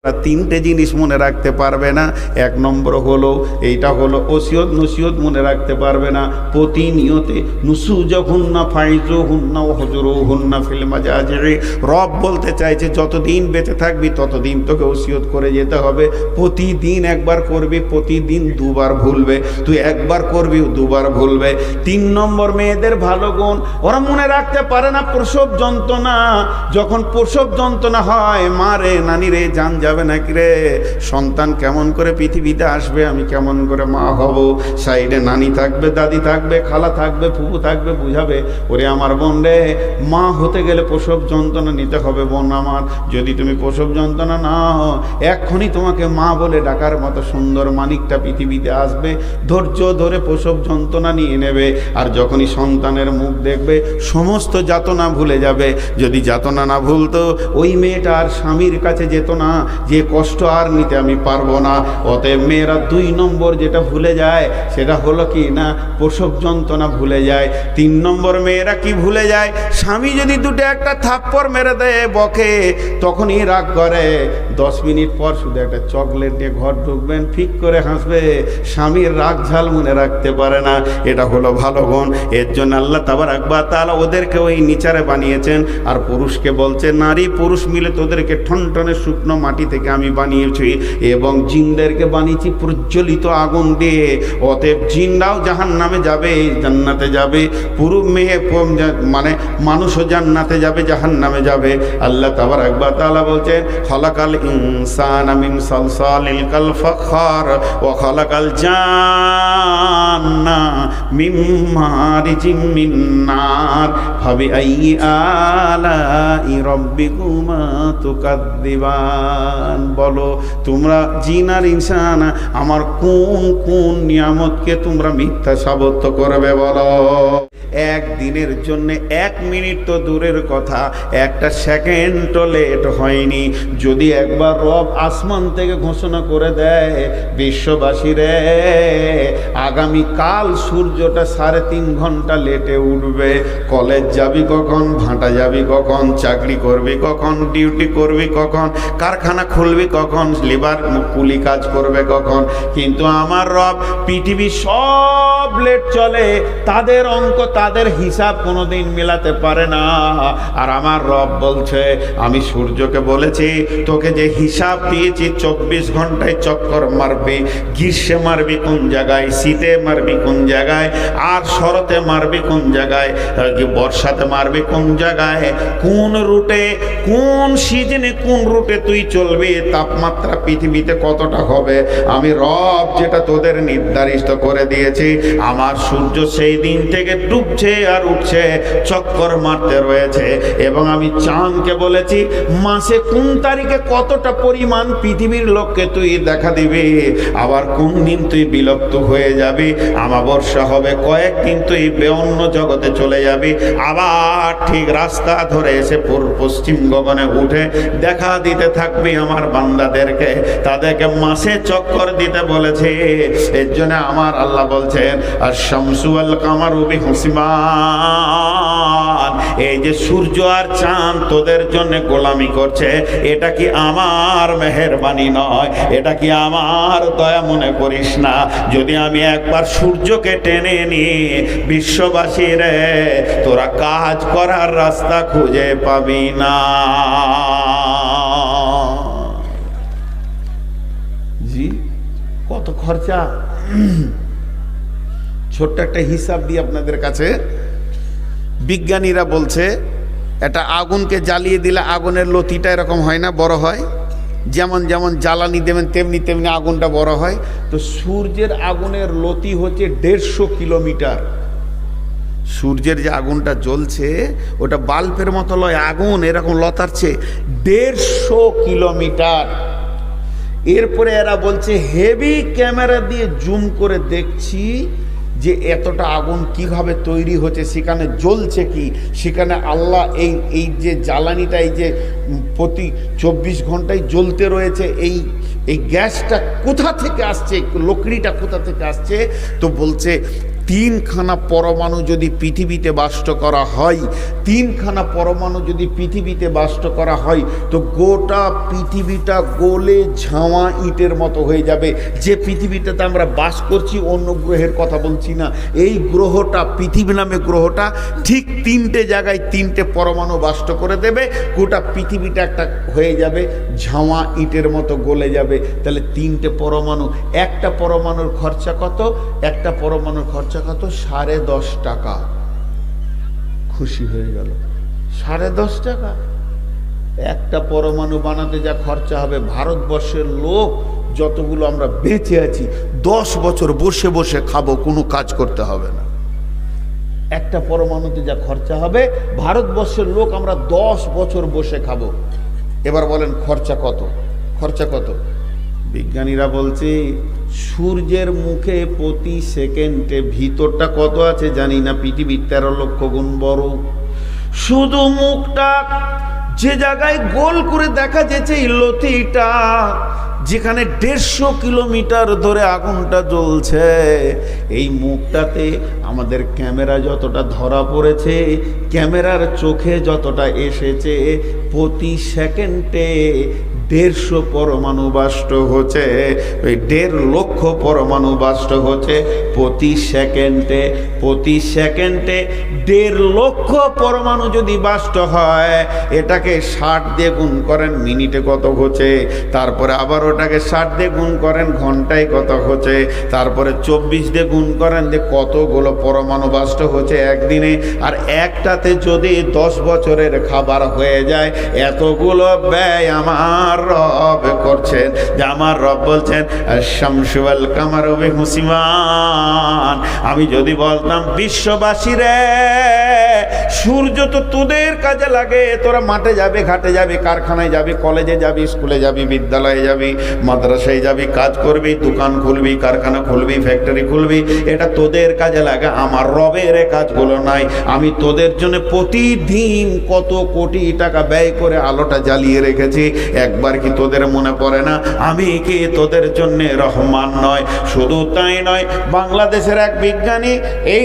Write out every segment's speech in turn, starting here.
তিনটে জিনিস মনে রাখতে পারবে না। এক নম্বর হলো এইটা হলো ওসিয়ত নসিহত মনে রাখতে পারবে না। প্রতিনিয়তে নুসুজহুন্না ফাইজুহুন্না ওয়া হুজুরুহুন্না ফিল মাজাজি। রব বলতে চাইছে যতদিন বেঁচে থাকবি ততদিন তোকে ওসিয়ত করে যেতে হবে। প্রতিদিন একবার করবি, প্রতিদিন দুবার ভুলবে। তুই একবার করবি, দুবার ভুলবে। তিন নম্বর মেয়েদের ভালো গুণ, ওরা মনে রাখতে পারে না প্রসব যন্ত্রণা। যখন প্রসব যন্ত্রণা হয়, মা রে নানি রে জান যাবে নাকি রে, সন্তান কেমন করে পৃথিবীতে আসবে, আমি কেমন করে মা হব। সাইডে নানি থাকবে, দাদি থাকবে, খালা থাকবে, ফুফু থাকবে, বুঝাবে ওরে আমার বোন রে, মা হতে গেলে প্রসব যন্ত্রণা নিতে হবে বোন আমার। যদি তুমি প্রসব যন্ত্রণা নাও, এক্ষুনি তোমাকে মা বলে ডাকার মতো সুন্দর মানিকটা পৃথিবীতে আসবে। ধৈর্য ধরে প্রসব যন্ত্রণা নিয়ে নেবে। আর যখনই সন্তানের মুখ দেখবে সমস্ত যাতনা ভুলে যাবে। যদি যাতনা না ভুলতো, ওই মেয়েটা আর স্বামীর কাছে যেত না যে কষ্ট আর নিতে আমি পারবো না। অতএব মেয়েরা দুই নম্বর যেটা ভুলে যায় সেটা হলো কি না, প্রসব যন্ত্রণা ভুলে যায়। তিন নম্বর মেয়েরা কি ভুলে যায়, স্বামী যদি দুটো একটা থাপ্পড় মেরে দেয় বকে, তখনই রাগ করে। 10 মিনিট পর শুধু একটা চকলেট দিয়ে ঘর ঢুকবেন, ফিক করে হাসবে। স্বামীর রাগ ঝাল মনে রাখতে পারে না। এটা হলো ভালো গুণ। এর জন্য আল্লাহ তাবারক ওয়া তাআলা ওদেরকে ওই নিচারে বানিয়েছেন। আর পুরুষকে বলছে নারী পুরুষ মিলে তোদেরকে ঠনঠনে শুকনো মাটি থেকে আমি বানিয়েছি, এবং জিনদেরকে বানিয়েছি প্রজ্বলিত আগুন দিয়ে। অতএব জিনরাও জাহান্নামে যাবে, জান্নাতে যাবে। পুরো মেয়ে মানে মানুষও জান্নাতে যাবে, জাহান্নামে যাবে। আল্লাহ তাবারক ওয়া তাআলা বলছেন খালাকাল ইনসানা মিন সালসালিল কাল ফাখার ওয়া খালাকাল জান্না মিন মারিজিম মিন নার ফাবিআইয়ি আলাই রাব্বিকুমা তুকাদ্দিবান। বলো তোমরা জিন আর ইনসান আমার কোন কোন নিয়ামতকে তোমরা মিথ্যা সাব্যস্ত করবে বলো। একদিনের জন্য 1 মিনিট তো দূরের কথা, একটা সেকেন্ডও লেট হয়নি। যদি একবার রব আসমান থেকে ঘোষণা করে দেয় বিশ্ববাসী রে আগামীকাল সূর্যটা 3.5 ঘন্টা লেটে উঠবে, কলেজ যাবি কখন, ভাঁটা যাবি কখন, চাকরি করবি কখন, ডিউটি করবি কখন, কারখানা খুলবি কখন, লেবার কুলি কাজ করবে কখন, কিন্তু আমার রব পৃথিবী সব লেট চলে, তাদের অঙ্ক তাদের হিসাব কোনোদিন মেলাতে পারে না। আর আমার রব বলছে আমি সূর্যকে বলেছি তোকে যে হিসাব দিয়েছি 24 ঘন্টায় চক্কর মারবি। গ্রীষ্মে মারবি কোন জায়গায়, শীতে মারবি কোন জায়গায়, আর শরতে মারবি কোন জায়গায়, বর্ষাতে মারবি কোন জায়গায়, কোন রুটে কোন সিজনে কোন রুটে তুই চলবি, তাপমাত্রা পৃথিবীতে কতটা হবে, আমি রব যেটা তোদের নির্ধারিত করে দিয়েছি। আমার সূর্য সেই দিন থেকে ডুবছে আর উঠছে, চক্কর মারতে রয়েছে। এবং আমি চাঁদকে বলেছি মাসে কোন তারিখে কতটা পরিমাণ পৃথিবীর লোককে তুই দেখা দিবি, আবার কোন দিন তুই বিলুপ্ত হয়ে যাবি, আমাবস্যা হবে, কয়েকদিন তুই অন্য জগতে চলে যাবি, আবার ঠিক রাস্তা ধরে এসে পশ্চিম গগনে উঠে দেখা দিতে থাকবি আমার বান্দাদেরকে। তাদেরকে মাসে চক্কর দিতে বলেছে। এর জন্য আমার আল্লাহ বলছেন আর শামসু ওয়াল কামারু বিহুসবান, এই যে সূর্য আর চাঁদ তোদের জন্য গোলামি করছে, এটা কি আমার মেহেরবানি নয়? এটা কি আমার দয়া মনে করিস না? যদি আমি একবার সূর্যকে টেনে নিয়ে বিশ্ববাসী রে তোরা কাজ করার রাস্তা খুঁজে পাবি না। জি কত খরচা। ছোট্ট একটা হিসাব দিয়ে আপনাদের কাছে, বিজ্ঞানীরা বলছে একটা আগুনকে জ্বালিয়ে দিলে আগুনের লতিটা এরকম হয় না, বড় হয়, যেমন যেমন জ্বালানি দেবেন তেমনি তেমনি আগুনটা বড় হয়। তো সূর্যের আগুনের লতি হচ্ছে 150 কিলোমিটার। সূর্যের যে আগুনটা জ্বলছে ওটা বাল্বের মতো লয়, আগুন এরকম লতারছে 150 কিলোমিটার। এরপরে এরা বলছে হেভি ক্যামেরা দিয়ে জুম করে দেখছি যে এতটা আগুন কিভাবে তৈরি হচ্ছে, সেখানে জ্বলছে কি, সেখানে আল্লাহ এই যে জ্বালানিটা এই যে প্রতি 24 ঘন্টায় জ্বলতে রয়েছে, এই গ্যাসটা কোথা থেকে আসছে, লকড়িটা কোথা থেকে আসছে। তো বলছে তিনখানা পরমাণু যদি পৃথিবীতে বাষ্ট করা হয়, তিনখানা পরমাণু যদি পৃথিবীতে বাষ্ট করা হয়, তো গোটা পৃথিবীটা গলে ঝামা ইটের মতো হয়ে যাবে। যে পৃথিবীটাতে আমরা বাস করছি, অন্য গ্রহের কথা বলছি না, এই গ্রহটা, পৃথিবী নামে গ্রহটা ঠিক তিনটে জায়গায় তিনটে পরমাণু বাষ্ট করে দেবে, গোটা পৃথিবীটা একটা হয়ে যাবে ঝামা ইটের মতো গলে যাবে। তাহলে তিনটে পরমাণু, একটা পরমাণুর খরচা কত? একটা পরমাণুর খরচা কত? 10.5 টাকা। খুশি হয়ে গেল, 10.5 টাকা। একটা পরমাণু বানাতে যা খরচা হবে, ভারতবর্ষের লোক যতগুলো আমরা বেঁচে আছি 10 বছর বসে বসে খাবো, কোনো কাজ করতে হবে না। একটা পরমাণুতে যা খরচা হবে, ভারতবর্ষের লোক আমরা 10 বছর বসে খাবো। এবার বলেন খরচা কত? খরচা কত? বিজ্ঞানীরা বলছে সূর্যের মুখে প্রতি সেকেন্ডে, ভিতরটা কত আছে জানি না, পৃথিবীর 13 লক্ষ গুণ বড়। শুধু মুখটা যে জায়গায় গোল করে দেখা যাচ্ছে, এই লতিটা যেখানে 150 কিলোমিটার ধরে আগুনটা জ্বলছে, এই মুখটাতে আমাদের ক্যামেরা যতটা ধরা পড়েছে, ক্যামেরার চোখে যতটা এসেছে, প্রতি সেকেন্ডে 150 পরমাণু বাষ্ট হচ্ছে। ওই 1.5 লক্ষ পরমাণু বাষ্ট হচ্ছে প্রতি সেকেন্ডে। প্রতি সেকেন্ডে 1.5 লক্ষ পরমাণু যদি বাষ্ট হয়, এটাকে 60 দিয়ে গুণ করেন, মিনিটে কত হচ্ছে, তারপরে আবার ওটাকে 60 দিয়ে গুণ করেন, ঘন্টায় কত হচ্ছে, তারপরে 24 দিয়ে গুণ করেন, যে কতগুলো পরমাণু বাষ্ট হচ্ছে একদিনে। আর একটাতে যদি 10 বছরের খাবার হয়ে যায়, এতগুলো ব্যয় আমার রব করছেন। যে আমার রব বলছেন আশ-শামসু ওয়াল কামারু বিহুসবান। আমি যদি বলতাম বিশ্ববাসী রে, সূর্য তো তোদের কাজে লাগে, তোরা মাঠে যাবি, ঘাটে যাবি, কারখানায় যাবি, কলেজে যাবি, স্কুলে যাবি, বিদ্যালয়ে যাবি, মাদ্রাসায় যাবি, কাজ করবি, দোকান খুলবি, কারখানা খুলবি, ফ্যাক্টরি খুলবি, এটা তোদের কাজে লাগে। আমার রবের কাজগুলো নাই। আমি তোদের জন্য প্রতিদিন কত কোটি টাকা ব্যয় করে আলোটা জ্বালিয়ে রেখেছি, একবার কি তোদের মনে পড়ে না আমি কি তোদের জন্য রহমান নয়? শুধু তাই নয়, বাংলাদেশের এক বিজ্ঞানী এই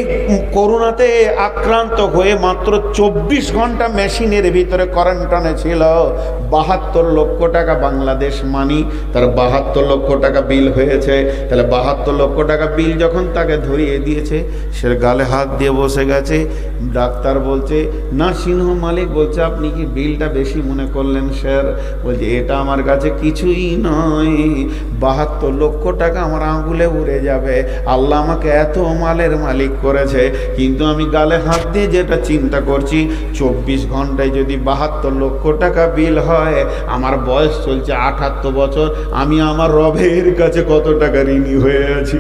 করোনাতে আক্রান্ত হয়ে মাত্র 24 ঘন্টা মেশিনের ভিতরে কোয়ারেন্টাইনে ছিল। 72 লক্ষ টাকা বাংলাদেশ মানি, তার 72 লক্ষ টাকা বিল হয়েছে। তাহলে 72 লক্ষ টাকা বিল যখন তাকে ধরিয়ে দিয়েছে, সে গালে হাত দিয়ে বসে গেছে। ডাক্তার বলছে, না সিংহ মালিক বলছে, আপনি কি বিলটা বেশি মনে করলেন স্যার? বলছে এটা আমার কাছে কিছুই নয়, 72 লক্ষ টাকা আমার আঙুলে উড়ে যাবে। আল্লাহ আমাকে এত মালের মালিক করেছে, কিন্তু আমি গালে হাত দিয়ে যেটা চিন্তা করছি, 24 ঘন্টায় যদি 72 লক্ষ টাকা বিল হয়, আমার বয়স চলছে 78 বছর, আমি আমার রবের কাছে কত টাকা ঋণী হয়ে আছি।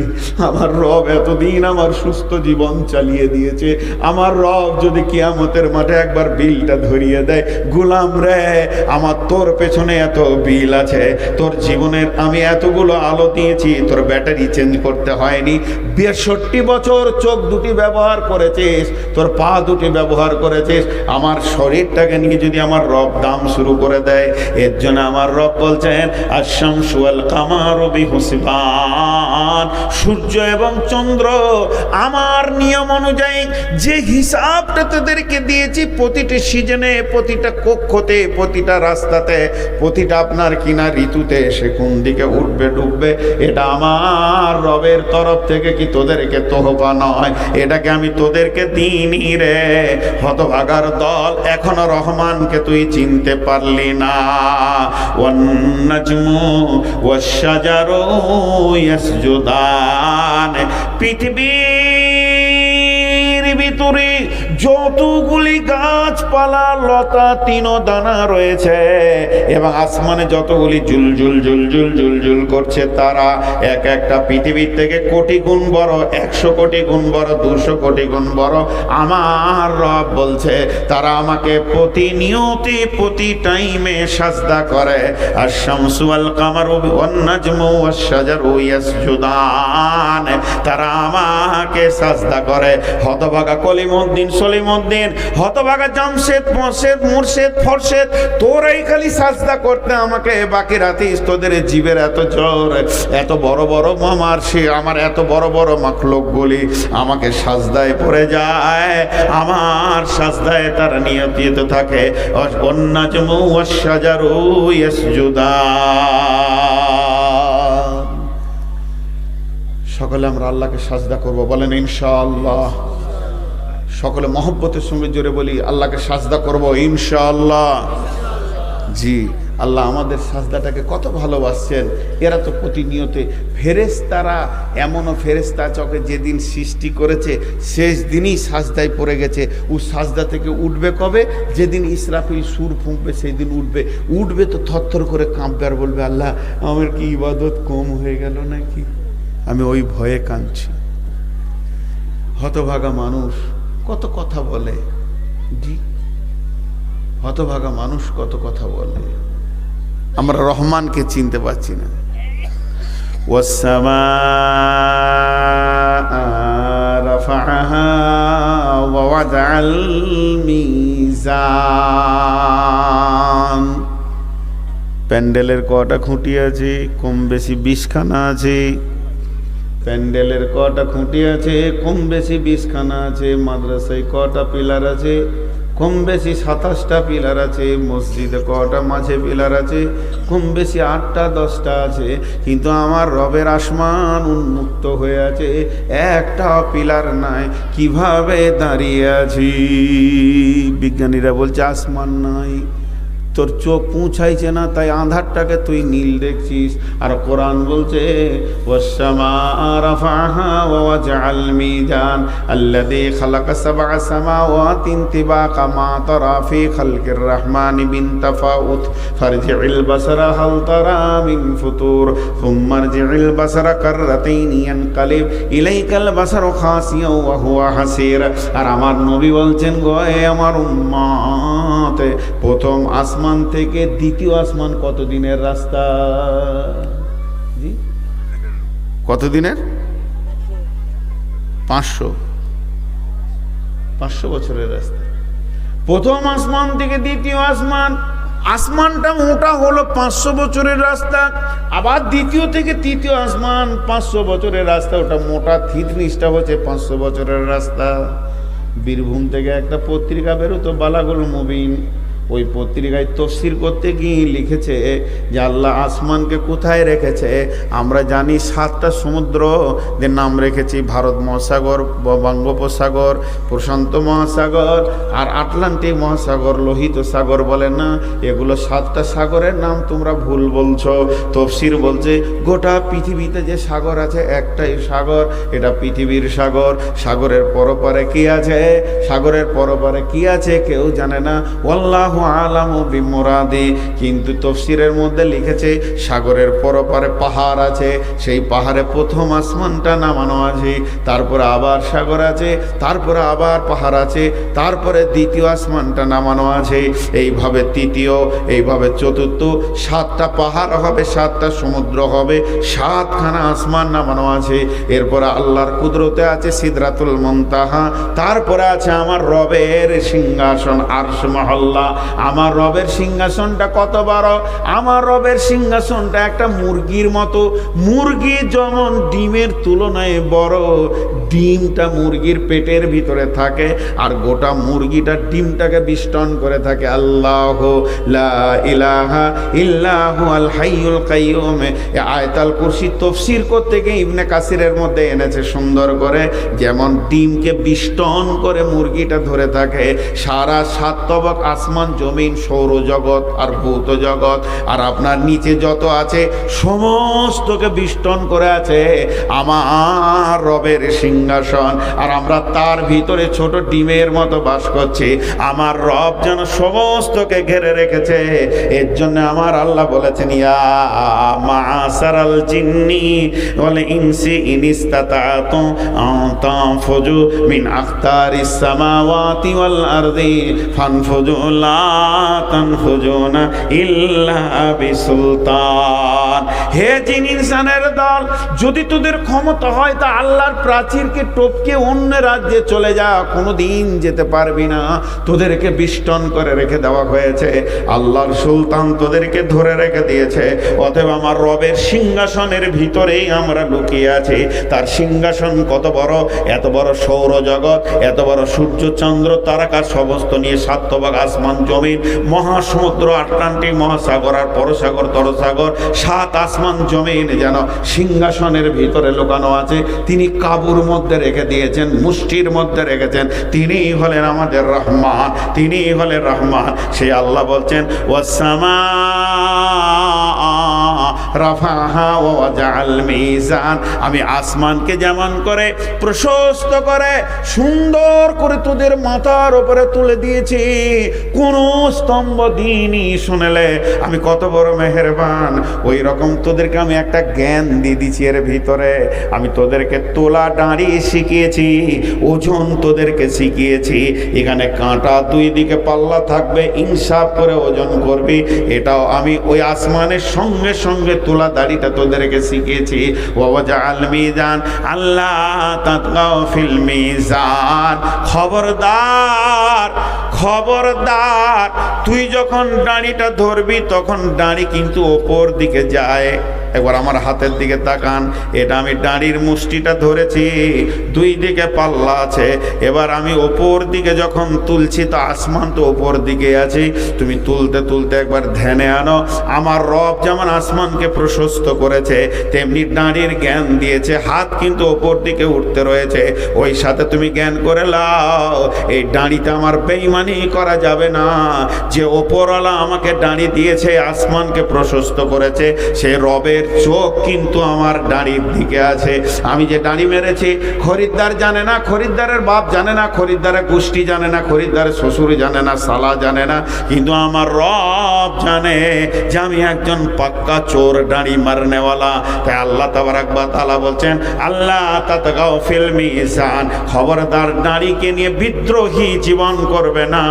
আমার রব এতদিন আমার সুস্থ জীবন চালিয়ে দিয়েছে। আমার রব যদি কিয়ামতের মাঠে একবার বিলটা ধরিয়ে দেয়, গোলাম রে আমার তোর পেছনে এত বিল আছে, তোর জীবনের আমি এতগুলো আলো দিয়েছি, তোর ব্যাটারি চেঞ্জ করতে হয়নি। 62 বছর চোখ দুটি ব্যবহার করেছিস, তোর পা দুটি ব্যবহার করেছিস, আমার শরীরটাকে নিয়ে যদি আমার রব দাম শুরু করে দেয়, এর জন্য আমার রব বলছেন আশ-শামসু ওয়াল কামারু বিহুসবান। সূর্য এবং চন্দ্র আমার নিয়ম অনুযায়ী যে হিসাবটা তোদেরকে দিয়েছি, প্রতিটি সিজনে, প্রতিটা কক্ষতে, প্রতিটা রাস্তাতে, প্রতিটা আপনার কিনা ঋতুতে সে কোন দিকে উঠবে ডুববে, এটা আমার রবের তরফ থেকে কি তোদেরকে তোহফা নয়? এটাকে আমি তোদেরকে দিইনি রে। হতভাগার দল, এখনো রহমানকে তুই চিনতে পারলি না। One নাজমু wash শাজারু ইয়াসজুদান। পৃথিবীর ভিতরে যতগুলি গাছপালা, লতা, তৃণদানা রয়েছে, এবং আসমানে যতগুলি জুলজুল জুলজুল জুলজুল করছে, তারা এক একটা পৃথিবীর থেকে কোটি গুণ বড়, 100 কোটি গুণ বড়, 200 কোটি গুণ বড়। আমার রব বলছে তারা আমাকে প্রতিনিয়ত, প্রতি টাইমে সাজদা করে। আশ-শামসু ওয়াল কামারু ওয়ান নাজমু ওয়াশ শাজারু ইয়াসজুদান। তারা আমাকে সাজদা করে। হতভাগা কলিমউদ্দিন সলিমউদ্দিন, হতভাগা জামশেদ, মর্শেদ, মুর্শেদ, ফরশেদ, তোরাই খালি সাজদা করতে আমাকে বাকি রাতে তোদের জীবের এত জ্বর, এত বড় বড় মামার সে আমার এত বড় বড় মাখলুকগুলি আমাকে সাজদায় পড়ে যায়, আমার সাজদায় তারা নিয়মিত থাকে। ওয়ান্নাজমু ওয়াশ-শাজারু ইয়াসজুদান। সকলে আমরা আল্লাহকে সাজদা করব, বলেন ইনশাআল্লাহ। সকলে মহব্বতের সঙ্গে জোরে বলি আল্লাহকে সাজদা করব ইনশাআল্লাহ। জি, আল্লাহ আমাদের সাজদাটাকে কত ভালোবাসছেন। এরা তো প্রতিনিয়ত ফেরেশতারা, এমনও ফেরেশতা চকে যেদিন সৃষ্টি করেছে শেষ দিনই সাজদায় পড়ে গেছে। ও সাজদা থেকে উঠবে কবে? যেদিন ইসরাফিল সুর ফুঁকবে সেই দিন উঠবে। উঠবে তো থরথর করে কাঁপবে আর বলবে আল্লাহ আমার কি ইবাদত কম হয়ে গেল নাকি, আমি ওই ভয়ে কাঁদছি। হতভাগা মানুষ কত কথা বলে, জি হতভাগা মানুষ কত কথা বলে, আমরা রহমানকে চিনতে পারছি না। ওয়াস-সামাআ রাফা'আহা ওয়া ওয়াদা'আল মিজান। প্যান্ডেলের কটা খুঁটি আছে? কম বেশি 20খানা আছে। প্যান্ডেলের কটা খুঁটি আছে? কম বেশি 20খানা আছে। মাদ্রাসায় কটা পিলার আছে? কম বেশি 27টা পিলার আছে। মসজিদে কটা মাঝে পিলার আছে? কম বেশি 8টা 10টা আছে। কিন্তু আমার রবের আসমান উন্মুক্ত হয়ে আছে, একটা পিলার নাই। কিভাবে দাঁড়িয়ে আছি? বিজ্ঞানীরা বলছে আসমান নাই, তোর চোখ পৌঁছাইছে না, তাই আঁধারটাকে তুই নীল দেখছিস। আর কোরআন বলছে ওয়াস-সামাআ রাফা'আহা ওয়া ওয়াজআল মিজান আল্লাযী খালাকা সাবআ সামাওয়াতিন তিবাকা মা তারা ফি খালকির রাহমানি বিন তাফাউত ফারজি'ল বাসারা হাল তারা মিন ফুতুর সুম্মা রজি'ল বাসারা কাররাতাইন ইয়ানকালিব ইলাইকাল বাসারু খাসিয়া ওয়া হুয়া হাসির। আর আমার নবী বলছেন গো আমার উম্মত, প্রথম আসমান থেকে দ্বিতীয় আসমান কত দিনের রাস্তা? জি কত দিনের? 500 বছরের রাস্তা। প্রথম আসমান থেকে দ্বিতীয় আসমান, আসমানটা মোটা হলো 500 বছরের রাস্তা। আবার দ্বিতীয় থেকে তৃতীয় আসমান 500 বছরের রাস্তা, ওটা মোটা থিতনিসটা হচ্ছে 500 বছরের রাস্তা। বীরভূম থেকে একটা পত্রিকা বেরোতো বালাগুল মুবিন, ওই পত্রিকায় তফসির করতে গিয়ে লিখেছে যে আল্লাহ আসমানকে কোথায় রেখেছে। আমরা জানি 7টা সমুদ্র যে নাম রেখেছি, ভারত মহাসাগর, বঙ্গোপসাগর, প্রশান্ত মহাসাগর আর আটলান্টিক মহাসাগর, লোহিত সাগর বলে না, এগুলো 7টা সাগরের নাম তোমরা ভুল বলছো। তফসির বলছে গোটা পৃথিবীতে যে সাগর আছে একটাই সাগর, এটা পৃথিবীর সাগর। সাগরের পরপারে কি আছে? সাগরের পরপারে কি আছে কেউ জানে না, আল্লাহ আলামু বিমুরাদি। কিন্তু তফসিরের মধ্যে লিখেছে সাগরের পরপারে পাহাড় আছে, সেই পাহাড়ে প্রথম আসমানটা নামানো আছে, তারপরে আবার সাগর আছে, তারপরে আবার পাহাড় আছে, তারপরে দ্বিতীয় আসমানটা নামানো আছে, এইভাবে তৃতীয়, এইভাবে চতুর্থ। 7টা পাহাড় হবে, 7টা সমুদ্র হবে, 7খানা আসমান নামানো আছে। এরপরে আল্লাহর কুদরতে আছে সিদরাতুল মুনতাহা, তারপরে আছে আমার রবের সিংহাসন আরশ মহল্লা। আমার রবের সিংহাসনটা কত বড়? আমার রবের সিংহাসনটা একটা মুরগির মতো। মুরগি যেমন ডিমের তুলনায় বড়, ডিমটা মুরগির পেটের ভিতরে থাকে আর গোটা মুরগিটা ডিমটাকে বিষ্টন করে থাকে। আল্লাহ লা ইলাহা ইল্লাহু আল হাইয়ুল কাইয়ুম। আয়াতুল কুরসি তফসির করতে গিয়ে ইবনে কাসিরের মধ্যে এনেছে সুন্দর করে, যেমন ডিমকে বিষ্টন করে মুরগিটা ধরে থাকে। সারা 7 তবক আসমান, জমিন, সৌরজগৎ আর ভৌত জগৎ আর আপনার নিচে যত আছে সমস্তকে বিষ্টন করে আছে আমার রবের সিংহাসন। আর আমরা তার ভিতরে ছোট ডিমের মতো বাস করছি। আমার রব যেন সমস্তকে ঘিরে রেখেছে। এর জন্য আমার আল্লাহ বলেছেন ইয়া মা'শারাল জিন্নি ওয়াল ইনসি ইন ইসতাতাতু আন তানফুজু মিন আখতারিস সামাওয়াতি ওয়াল আরদি ফানফুজু লা তানফুজুনা ইল্লা বিসুলতান। হে জিন ইনসানের দল, যদি তোদের ক্ষমতা হয় তা আল্লাহর প্রাচীরকে টপকে অন্য রাজ্যে চলে যা, কোনোদিন যেতে পারবি না, তোদেরকে বিষ্টন করে রেখে দেওয়া হয়েছে, আল্লাহর সুলতান তোদেরকে ধরে রেখে দিয়েছে। অতএব আমার রবের সিংহাসনের ভিতরেই আমরা লুকিয়ে আছি। তার সিংহাসন কত বড়, এত বড় সৌরজগৎ, এত বড় সূর্য চন্দ্র তারকা সমস্ত নিয়ে 7 ভাগ আসমান জমিন, মহাসমুদ্র আটলান্টিক মহাসাগর আর পরসাগর তরসাগর, 7 আসমান জমিন যেন সিংহাসনের ভিতরে লুকানো আছে। তিনি কাবুর মধ্যে রেখে দিয়েছেন, মুষ্টির মধ্যে রেখেছেন। তিনি হলেন আমাদের রহমান, তিনি হলেন রহমান। সেই আল্লাহ বলছেন ওয়াসসামা রাফাহা ওয়া ওয়াজাআল মিজান, আমি আসমানকে যেমন করে প্রশস্ত করে সুন্দর করে তোদের মাথার উপরে তুলে দিয়েছি। কোন স্তম্ভ দিনই শুনলে আমি কত বড় মেহেরবান, ওই রকম তোদেরকে আমি একটা জ্ঞান দিয়ে দিচ্ছি। এর ভিতরে আমি তোদেরকে তোলা দাঁড়ি শিখিয়েছি, ওজন তোদেরকে শিখিয়েছি। এখানে কাঁটা 2 দিকে পাল্লা থাকবে, ইনসাফ করে ওজন করবি। এটাও আমি ওই আসমানের সঙ্গে সঙ্গে তোলা দাড়িটা তোদেরকে শিখিয়েছি। ওয়াজাআল মিজান আল্লাহ তাতগাও ফিল মিজান, খবরদার খবরদার, তুই যখন দাড়িটা ধরবি তখন দাড়ি কিন্তু ওপর দিকে যায়। একবার আমার হাতের দিকে তাকান, এটা আমি দাড়ির মুষ্টিটা ধরেছি, 2 দিকে পাল্লা আছে। এবার আমি ওপর দিকে যখন তুলছি তো আসমান তো ওপর দিকে আছে। তুমি তুলতে তুলতে একবার ধ্যানে আনো, আমার রব যেমন আসমানকে প্রশস্ত করেছে তেমনি দাড়ির জ্ঞান দিয়েছে, হাত কিন্তু ওপর দিকে উঠতে রয়েছে। ওই সাথে তুমি জ্ঞান করে লাও, এই দাড়িতে আমার বেঈমানি করা যাবে না। যে ওপরওয়ালা আমাকে দাড়ি দিয়েছে, আসমানকে প্রশস্ত করেছে, সে রবের চোখ কিন্তু আমার দাড়ির দিকে আছে। আমি যে দাড়ি মেরেছি খরিদ্দার জানে না, খরিদ্দারের বাপ জানে না, খরিদ্দারের গোষ্ঠী জানে না, খরিদ্দারের শ্বশুর জানে না, সালা জানে না, কিন্তু আমার রব জানে যে আমি একজন পাক্কা চোর, দাড়ি মারনেওয়ালা। তাই আল্লাহ তাবারাক ওয়া তাআলা বলছেন আল্লাহ তাতগাও ফিল মিজান, খবরদার দাড়িকে নিয়ে বিদ্রোহী জীবন করবে না।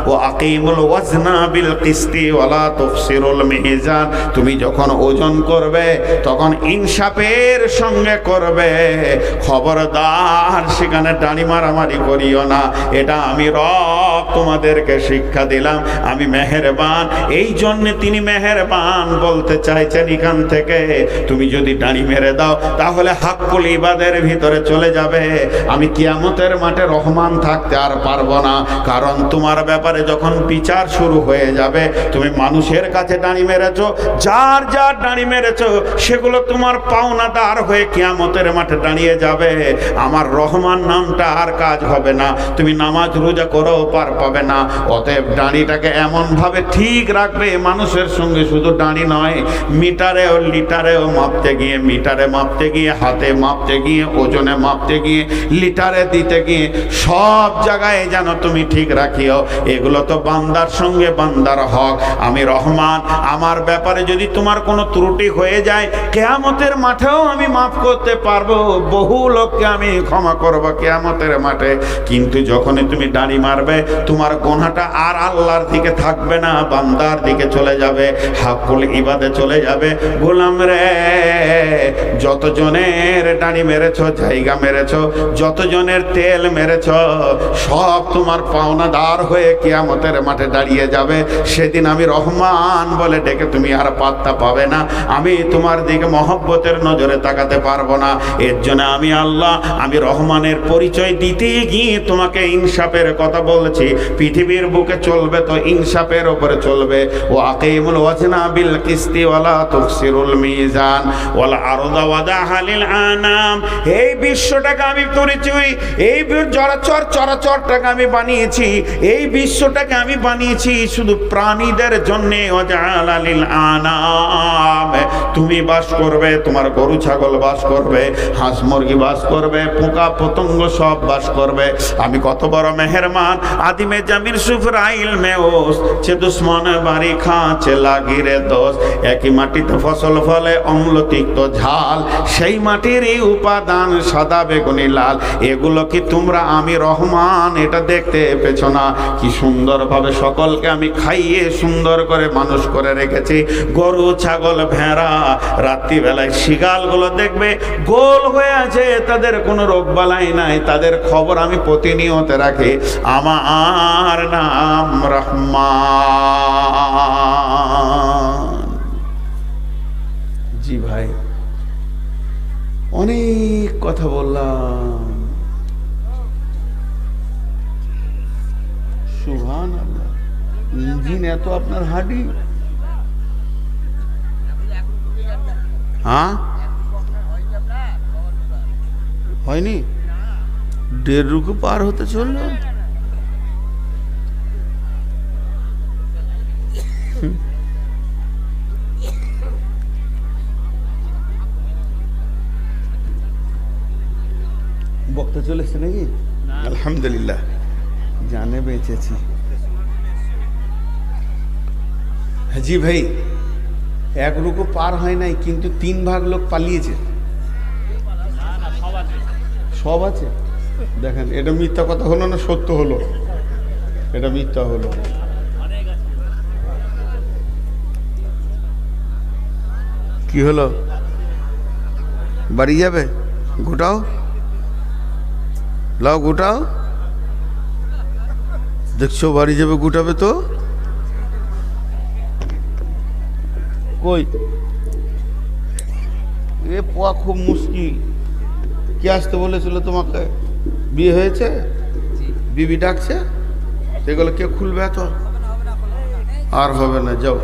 ও আকিমুল ওয়াজনা বিল কিসতি ওয়ালা তুফসিরুল মিজান, তুমি যখন ওজন করবে তখন ইনসাফের সঙ্গে করবে, খবরদার সেখানে দাড়ি মারামারি করিও না। এটা আমি রব তোমাদেরকে শিক্ষা দিলাম, আমি মেহেরবান। এই জন্য তিনি মেহেরবান বলতে চাইছেন এখান থেকে তুমি যদি দাড়ি মেরে দাও তাহলে হাক্কুল ইবাদের ভিতরে চলে যাবে। আমি কিয়ামতের মাঠে রহমান থাকতে আর পারবো না, কারণ তোমার ব্যাপারে যখন বিচার শুরু হয়ে যাবে, তুমি মানুষের কাছে দাড়ি মেরেছো, যার যার দাড়ি মেরেছো সেগুলো তোমার পাওনাদার হয়ে কিয়ামতের মাঠে দাঁড়িয়ে যাবে। আমার রহমান নামটা আর কাজ হবে না, তুমি নামাজ রোজা করেও পার পাবে না। অতএব দাড়িটাকে এমন ভাবে ঠিক রাখবে, মানুষের সঙ্গে শুধু দাড়ি নয়, মিটারেও লিটারেও মাপতে গিয়ে, মিটারে মাপতে গিয়ে, হাতে মাপতে গিয়ে, ওজনে মাপতে গিয়ে, লিটারে দিতে গিয়ে, সব জায়গায় যেন তুমি ঠিক রাখিও। এগুলো তো বান্দার সঙ্গে বান্দার হক। আমি রহমান, আমার ব্যাপারে যদি তোমার কোনো ত্রুটি হয়ে যায় কিয়ামতের মাঠেও আমি মাফ করতে পারবো, বহু লোককে আমি ক্ষমা করবো কিয়ামতের মাঠে। কিন্তু যখনই তুমি দাড়ি মারবে তোমার গোনাটা আর আল্লাহর দিকে থাকবে না, বান্দার দিকে চলে যাবে, হাক্কুল ইবাদে চলে যাবে। গোলাম রে, যতজনের দাড়ি মেরেছ, জায়গা মেরেছ, যতজনের তেল মেরেছ, সব তোমার পাওনাদার হয়ে কিয়ামতের মাঠে দাঁড়িয়ে যাবে। সেদিন আমি রহমান বলে ডেকে তুমি আর পাত্তা পাবে না, আমি তোমার দিকে মহব্বতের নজরে তাকাতে পারবো না। এর জন্য আমি আল্লাহ, আমি রহমানের পরিচয় দিতে গিয়ে তোমাকে ইনসাফের কথা বলছি। পৃথিবীর বুকে চলবে তো ইনসাফের উপরে চলবে। ও আকিমুল ওয়াজনা বিল কিসতি ওয়ালা তুখসিরুল মিজান ওয়াল আরদা ওয়াদাহা লিল আনাম, এই বিশ্বটাকে আমি করেছি, এই চরাচরটাকে আমি বানিয়েছি, এই বিশ্বটাকে আমি বানিয়েছি শুধু প্রাণীদের জন্য। ওয়াজাআলা লিল আনাম, তুমি বাস করবে, তোমার গরু ছাগল বাস করবে, হাঁস মুরগি বাস করবে, পোকা পতঙ্গ সব বাস করবে। আমি কত বড় মেহেরমান। আদিমে জামির সুফরাইল মেওস সে দুশ্মন বাড়ি খাঁচে লাগিরে দোষ, একই মাটিতে ফসল ফলে অম্ল তিক্ত ঝাল, সেই মাটিরই উপাদান সাদা বেগুনি লাল। এগুলো কি তোমরা আমি রহমান এটা দেখতে পেছো না? কি সুন্দরভাবে সকলকে আমি খাইয়ে সুন্দর করে মানুষ করে রেখেছি। গরু, ছাগল, ভেড়া, রাত্রিবেলায় শিগালগুলো দেখবে গোল হয়ে আছে, তাদের কোনো রোগ বালাই নাই, তাদের খবর আমি প্রতিনিয়ত রাখি। আমার নাম রহমান। জি ভাই, অনেক কথা বললাম। সুবহানাল্লাহ, ইঞ্জিন এত আপনার হাডি। হ্যাঁ, হয়নি, 1.5 রুকু পার হতে চললো। বক্তা চলে এসছে নাকি? আলহামদুলিল্লাহ, জানে বেঁচেছি। জি ভাই, 1 রুকু পার হয় নাই, কিন্তু 3 ভাগ লোক পালিয়েছে। সব আছে। দেখেন, এটা মিথ্যা কথা হলো না সত্য হলো? এটা মিথ্যা হলো। কি হলো? বাড়ি যাবে? গোটাও, লাও গোটাও। দেখছো বাড়ি যাবে, গোটাবে তো। কই এ পোয়া খুব মুশকিল। কে আসতে বলেছিল তোমাকে? বিয়ে হয়েছে? বিবি ডাকছে, সেগুলো কে খুলবে? তো আর হবে না, যাও,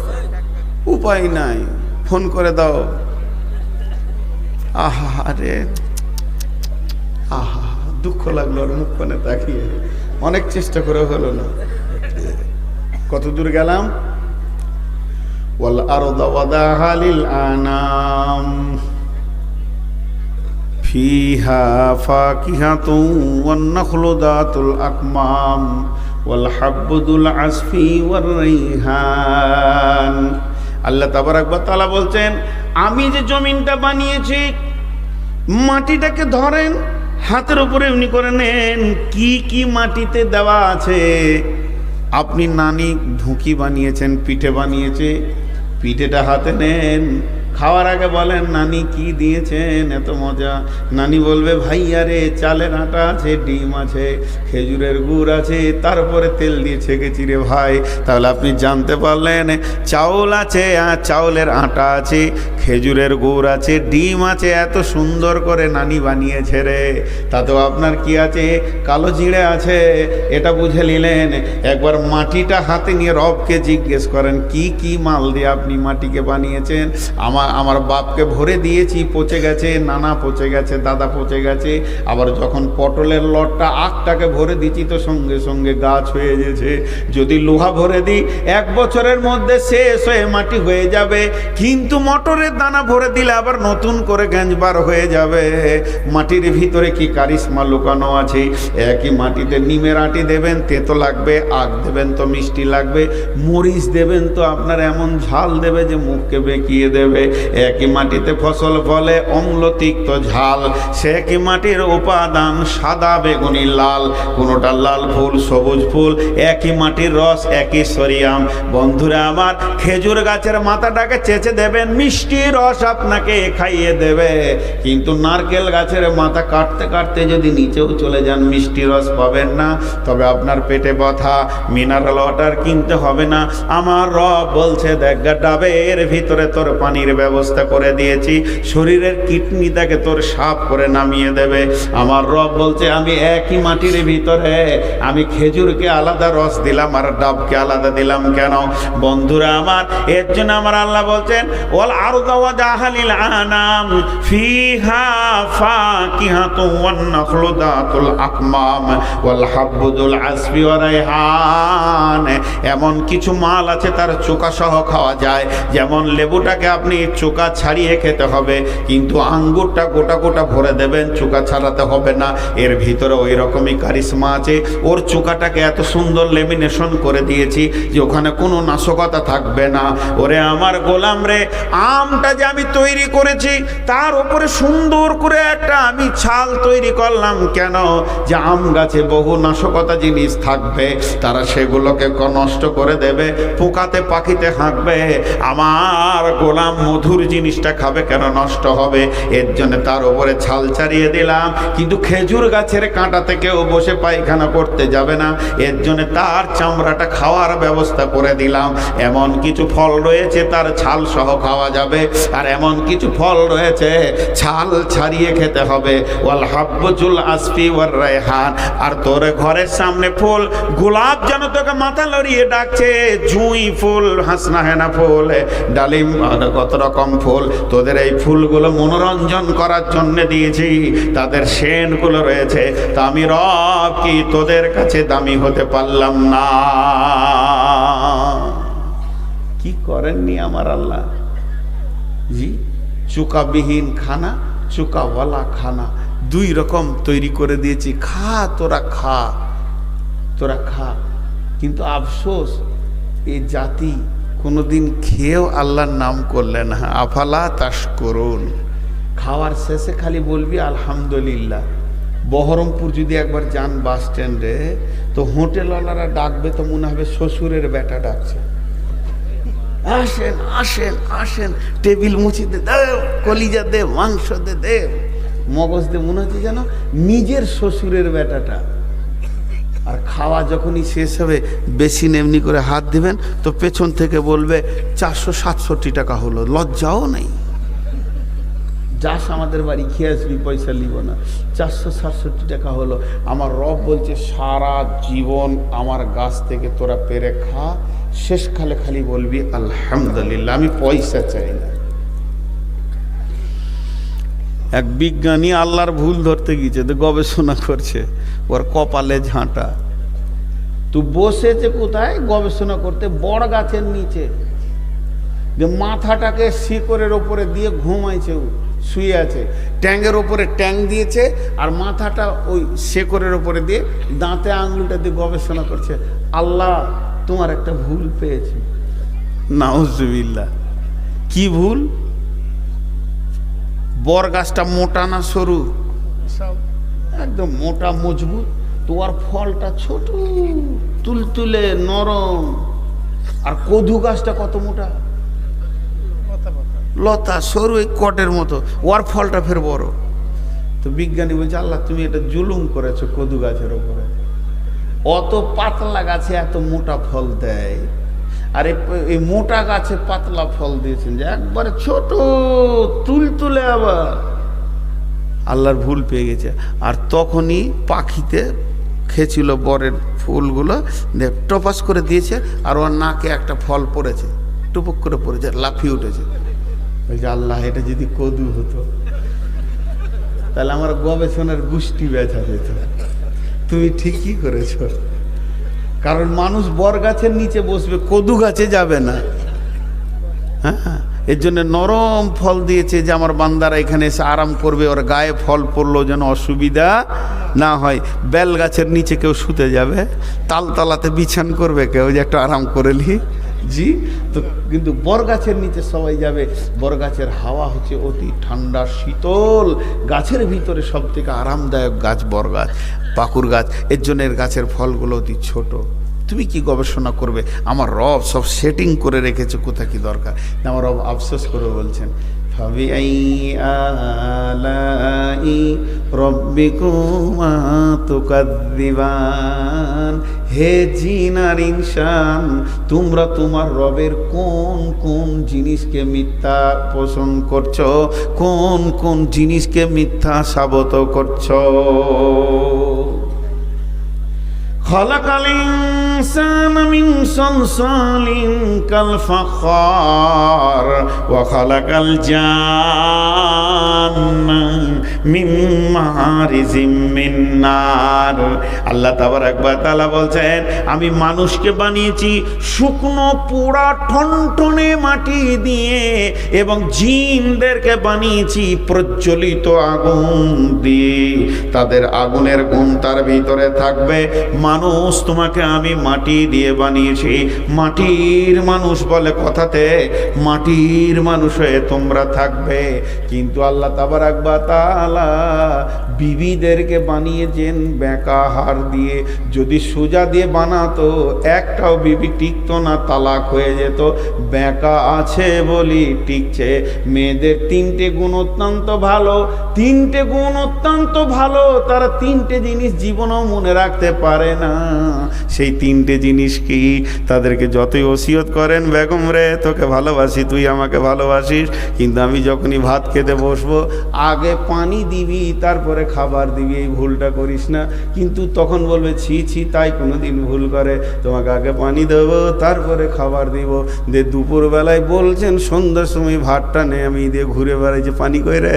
উপায় নাই, ফোন করে দাও। আহা রে, আহা, দুঃখ লাগলো আর মুখখানে তাকিয়ে। অনেক চেষ্টা করে হলো না। কত দূর গেলাম? ওয়াল আরদা ওয়াদাহা লিল আনাম ফিহা ফাকিহাতুন ওয়ান নাখলু যাতুল আকমাম ওয়াল হাব্বুল আসফি ওয়ার রাইহান। আল্লাহ তাবারাক ওয়া তাআলা বলছেন, আমি যে জমিনটা বানিয়েছি, মাটিটাকে ধরেন, হাতের উপরে এমনি করে নেন, কি কি মাটিতে দেওয়া আছে। আপনি নানি ঢুকি বানিয়েছেন, পিঠে বানিয়েছে, পিঠেটা হাতে নেন, খাওয়ার আগে বলেন, নানি কি দিয়েছেন, এত মজা। নানি বলবে, ভাইয়া রে, চালের আটা আছে, ডিম আছে, খেজুরের গুড় আছে, তারপরে তেল দিয়ে ছেঁকেছি রে ভাই। তাহলে আপনি জানতে পারলেন, চাউল আছে, আর চাউলের আটা আছে, খেজুরের গুড় আছে, ডিম আছে, এত সুন্দর করে নানি বানিয়েছে রে। তাতেও আপনার কি আছে? কালো জিরে আছে। এটা বুঝে নিলেন। একবার মাটিটা হাতে নিয়ে রবকে জিজ্ঞেস করেন, কি কি মাল দিয়ে আপনি মাটিকে বানিয়েছেন? আমার বাপকে ভরে দিয়েছি, পচে গেছে, নানা পচে গেছে, দাদা পচে গেছে। আবার যখন পটলের লটটা আখটাকে ভরে দিচ্ছি, তো সঙ্গে সঙ্গে গাছ হয়ে গেছে। যদি লোহা ভরে দিই, 1 বছরের মধ্যে শেষ হয়ে মাটি হয়ে যাবে। কিন্তু মটরের দানা ভরে দিলে আবার নতুন করে গ্যাঞ্জবার হয়ে যাবে। মাটির ভিতরে কি কারিশমা লুকানো আছে। একই মাটিতে নিমের আটি দেবেন, তেতো লাগবে, আখ দেবেন তো মিষ্টি লাগবে, মরিচ দেবেন তো আপনার এমন ঝাল দেবে যে মুখকে বেঁকিয়ে দেবে। একই মাটিতে ফসল ফলে, অম্ল তিক্ত ঝাল। সে একই মাটির উপাদান, সাদা, বেগুনি, লাল, কোনোটা লাল ফুল, সবুজ ফুল, একই মাটির রস, একই সরিয়াম। বন্ধুরা আমার, খেজুর গাছের মাথাটাকে চেঁচে দেবেন, মিষ্টি রস আপনাকে খাইয়ে দেবে। কিন্তু নারকেল গাছের মাথা কাটতে কাটতে যদি নিচেও চলে যান, মিষ্টি রস পাবেন না। তবে আপনার পেটে ব্যথা, মিনারেল ওয়াটার কিনতে হবে না। আমার রব বলছে, দেখ ডাবের ভিতরে তোর পানির ব্যবস্থা করে দিয়েছি, শরীরের কিডনিটাকে তোর সাফ করে নামিয়ে দেবে। আমার রব বলছে, আমি একই মাটির ভিতরে আমি খেজুরকে আলাদা রস দিলাম আর ডাবকে আলাদা দিলাম। কেন? বন্ধুরা আমার, এর জন্য আমার আল্লাহ বলছেন, ওয়াল আরদা ওয়াদাহা লিল আনাম ফিহা ফাকিহাতুন ওয়ান নাখলু যাতুল আকমাম ওয়াল হাব্বুল আসফি ওয়া রাইহান। এমন কিছু মাল আছে তার চোকা সহ খাওয়া যায়। যেমন লেবুটাকে আপনি চোকা ছাড়িয়ে খেতে হবে, কিন্তু আঙ্গুরটা গোটা গোটা ভরে দেবেন, চোকা ছাড়াতে হবে না। এর ভিতরে ওই রকমই কারিশমা আছে। ওর চোকাটাকে এত সুন্দর লেমিনেশন করে দিয়েছি যে ওখানে কোনো নাশকতা থাকবে না। ওরে আমার গোলাম রে, আমটা যে আমি তৈরি করেছি তার উপরে সুন্দর করে একটা আমি ছাল তৈরি করলাম, কেন? যে আম গাছে বহু নাশকতা জিনিস থাকবে, তারা সেগুলোকে নষ্ট করে দেবে, পোকাতে পাখিতে হাঁকবে। আমার গোলাম মধুর জিনিসটা খাবে, কেন নষ্ট হবে? এর জন্য তার উপরে ছাল ছাড়িয়ে দিলাম। কিন্তু খেজুর গাছের কাঁটাতে কেউ বসে পায়খানা করতে যাবে না, এর জন্য তার চামড়াটা খাওয়ার ব্যবস্থা করে দিলাম। এমন কিছু ফল রয়েছে তার ছাল সহ খাওয়া যাবে, আর এমন কিছু ফল রয়েছে ছাল ছাড়িয়ে খেতে হবে। ওয়াল হাব্বুল আসফি ওয়ার রায়হান। আর তোর ঘরের সামনে ফুল গোলাপ যেন তোকে মাথা লড়িয়ে ডাকছে, জুঁই ফুল, হাসনা হেনা ফুল, ডালিম, কত রকম ফুল। তোদের এই ফুলগুলো মনোরঞ্জন করার জন্য দিয়েছি, তাদের সেন্টগুলো রয়েছে। তা আমি রব কি তোদের কাছে দামি হতে পারলাম না? কি করেননি আমার আল্লাহ? জি, চুকাবিহীন খানা, চুকাওয়ালা খানা, দুই রকম তৈরি করে দিয়েছি। খা, তোরা খা, তোরা খা। কিন্তু আফসোস, এই জাতি কোনোদিন খেয়েও আল্লাহর নাম করলে না। আফালা তাশকুরুন। খাওয়ার শেষে খালি বলবি আলহামদুলিল্লাহ। বহরমপুর যদি একবার যান বাস স্ট্যান্ডে, তো হোটেলওয়ালারা ডাকবে তো মনে হবে শ্বশুরের বেটা ডাকছে। আসেন আসেন আসেন, টেবিল মুছি দে, কলিজা দে, মাংস দে, মগজ দে, মনে হচ্ছে যেন নিজের শ্বশুরের বেটাটা। আর খাওয়া যখনই শেষ হবে, বেশি এমনি করে হাত দিবেন তো পেছন থেকে বলবে 467 টাকা হলো। লজ্জাও নেই। যাস আমাদের বাড়ি খেয়ে আসবি, পয়সা নিব না। 467 টাকা হলো। আমার রব বলছে সারা জীবন আমার গাছ থেকে তোরা পেরে খা, শেষ খালে খালি বলবি আলহামদুলিল্লাহ, আমি পয়সা চাই না। এক বিজ্ঞানী আল্লাহর ভুল ধরতে গিয়েছে, তো গবেষণা করছে, ওর কপালে ঝাঁটা। তো বসেছে কোথায় গবেষণা করতে? বড় গাছের নিচে। যে মাথাটাকে শিকড়ের ওপরে দিয়ে ঘুমাইছে, শুয়ে আছে, ট্যাঙ্গের ওপরে ট্যাঙ্ক দিয়েছে, আর মাথাটা ওই শেকড়ের ওপরে দিয়ে দাঁতে আঙুলটা দিয়ে গবেষণা করছে। আল্লাহ, তোমার একটা ভুল পেয়েছি। নাউজুবিল্লাহ। কি ভুল? বর গাছটা মোটা না সরু? একদম মোটা মজবুত। তোমার ফলটা ছোট, তুলতুলে, নরম। আর কদু গাছটা কত মোটা, লতা, সরু, এই কটের মতো। ওর ফলটা ফের বড়। তো বিজ্ঞানী বলছে আল্লাহ, তুমি এটা জুলুম করেছো কদু গাছের ওপরে। অত পাতলা গাছে এত মোটা ফল দেয়, আর এই মোটা গাছে পাতলা ফল দিয়েছেন যে একবারে ছোট, তুলতুলে। আবার আল্লাহর ভুল পেয়ে গেছে। আর তখনই পাখিতে খেয়েছিল বরের ফুলগুলো, টপাস করে দিয়েছে, আর ওর নাকে একটা ফল পড়েছে, টুপুক করে পড়েছে, লাফিয়ে উঠেছে। বলছে আল্লাহ, এটা যদি কদু হতো তাহলে আমার গবেষণার গুষ্টি ব্যথা যেত। তুমি ঠিকই করেছ, কারণ মানুষ বর গাছের নিচে বসবে, কদু গাছে যাবে না। হ্যাঁ, এর জন্য নরম ফল দিয়েছে যে আমার বান্দারা এখানে এসে আরাম করবে, ওর গায়ে ফল পড়লো যেন অসুবিধা না হয়। বেল গাছের নিচে কেউ শুতে যাবে, তালতলাতে বিছান করবে কেউ যে একটু আরাম করে লি। জি, তো কিন্তু বরগাছের নিচে সবাই যাবে। বরগাছের হাওয়া হচ্ছে অতি ঠান্ডা, শীতল। গাছের ভিতরে সব থেকে আরামদায়ক গাছ বরগাছ, পাকুর গাছ। এর জন্য এর গাছের ফলগুলো অতি ছোট। তুমি কি গবেষণা করবে? আমার রব সব সেটিং করে রেখেছে, কোথা কি দরকার। আমার রব আফসোস করে বলছেন, ফাবিআই আলাই রব্বিকুমা তুকাযযিবান। হে জিন আর ইনসান, তোমরা তোমার রবের কোন কোন জিনিসকে মিথ্যা পোষণ করছো, কোন কোন জিনিসকে মিথ্যা সাবত করছো। খালাকাল ইনসানা মিন সালসালিন কাল ফাখার ওয়া খালাকাল জান্না মিন মারিজিম মিন নার। আল্লাহ তাবারাক ওয়া তাআলা বলছেন আমি মানুষকে বানিয়েছি শুকনো পোড়া ঠনঠনে মাটি দিয়ে এবং জিনদেরকে বানিয়েছি প্রজ্বলিত আগুন দিয়ে। তাদের আগুনের গুণ তার ভিতরে থাকবে। মানুষ তোমাকে আমি মাটি দিয়ে বানিয়েছি, মাটির মানুষ বলে কথাতে, মাটির মানুষ হয়ে তোমরা থাকবে। কিন্তু আল্লাহ তাবারাক ওয়া তাআলা বিবিদেরকে বানিয়েছেন বেঁকা হাড় দিয়ে। যদি সোজা দিয়ে বানাতো একটাও বিবি টিকতো না, তালাক হয়ে যেত। বেঁকা আছে বলি টিকছে। মেয়েদের তিনটে গুণ অত্যন্ত ভালো, তিনটে গুণ অত্যন্ত ভালো। তারা তিনটে জিনিস জীবনও মনে রাখতে পারে না। সেই তিনটে জিনিস কি? তাদেরকে যতই ওসিয়ত করেন, বেগম রে তোকে ভালোবাসি, তুই আমাকে ভালোবাসিস, কিন্তু আমি যখনই ভাত খেতে বসবো আগে পানি দিবি তারপরে খাবার দিবি, এই ভুলটা করিস না। কিন্তু তখন বলবে ছি ছি, তাই কোনো দিন ভুল করে, তোমাকে আগে পানি দেবো তারপরে খাবার দিব। যে দুপুরবেলায় বলছেন সন্ধ্যার সময় ভাতটা নেই, আমি দিয়ে ঘুরে বেড়াই যে পানি করে।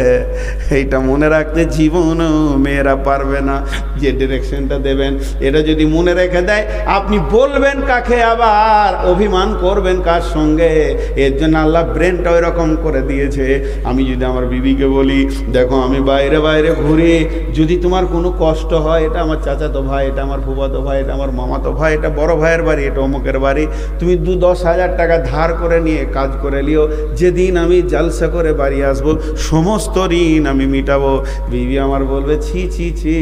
এইটা মনে রাখতে জীবনও মেয়েরা পারবে না, যে ডিরেকশনটা দেবেন এটা যদি মনে রেখে দেয়, আপনি বলবেন কাকে, আবার অভিমান করবেন কার সঙ্গে। এর জন্য আল্লাহ ব্রেনটা ওই রকম করে দিয়েছে। আমি যদি আমার বিবিকে বলি দেখো আমি বাইরে বাইরে ঘুরি, যদি তোমার কোনো কষ্ট হয়, এটা আমার চাচাতো ভাই, এটা আমার ফুফাতো ভাই, এটা আমার মামাতো ভাই, এটা বড় ভাইয়ের বাড়ি, এটা অমুকের বাড়ি, তুমি 2-10 হাজার টাকা ধার করে নিয়ে কাজ করে লিও, যেদিন আমি জালসা করে বাড়ি আসবো সমস্ত ঋণ আমি মিটাবো। বিবি আমার বলবে ছি ছি ছি,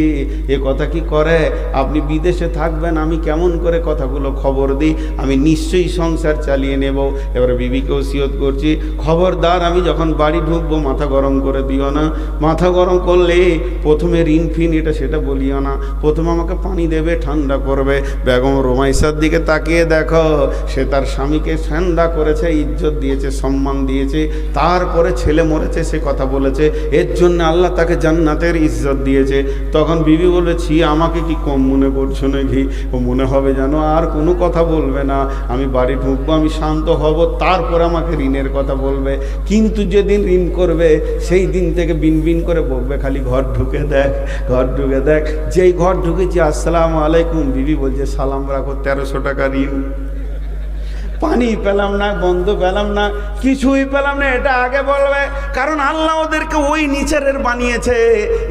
এ কথা কি করে? আপনি বিদেশে থাকবেন, আমি কেমন করে কথাগুলো খবর দিই, আমি নিশ্চয়ই সংসার চালিয়ে নেব। এবারে বিবিকে ওসিয়ত করছি, খবরদার আমি যখন বাড়ি ঢুকবো মাথা গরম করে দিও না। মাথা গরম করলে প্রথমে ঋণ ফিন এটা সেটা বলিও না, প্রথমে আমাকে পানি দেবে, ঠান্ডা করবে। বেগম রোমাইসার দিকে তাকিয়ে দেখো, সে তার স্বামীকে ঠান্ডা করেছে, ইজ্জত দিয়েছে, সম্মান দিয়েছে, তারপরে ছেলে মরেছে সে কথা বলেছে, এর জন্য আল্লাহ তাকে জান্নাতের ইজ্জত দিয়েছে। তখন বিবি বলবে ছি, আমাকে কি কম মনে করছো নাকি? ও মনে হবে যেন আর কোনো কথা বলবে না, আমি বাড়ি ঢুকবো, আমি শান্ত হব, তারপর আমাকে ঋণের কথা বলবে। কিন্তু যেদিন ঋণ করবে সেই দিন থেকে বিন বিন করে বলবে খালি ঘর ঢুকে দেখ, ঘর ঢুকে দেখ। যেই ঘর ঢুকেছি আসসালামু আলাইকুম, বিবি বলছে সালাম রাখো, 1300 টাকা ঋণ। পানি পেলাম না, বন্ধ পেলাম না, কিছুই পেলাম না, এটা আগে বলবে। কারণ আল্লাহ ওদেরকে ওই নিচের বানিয়েছে।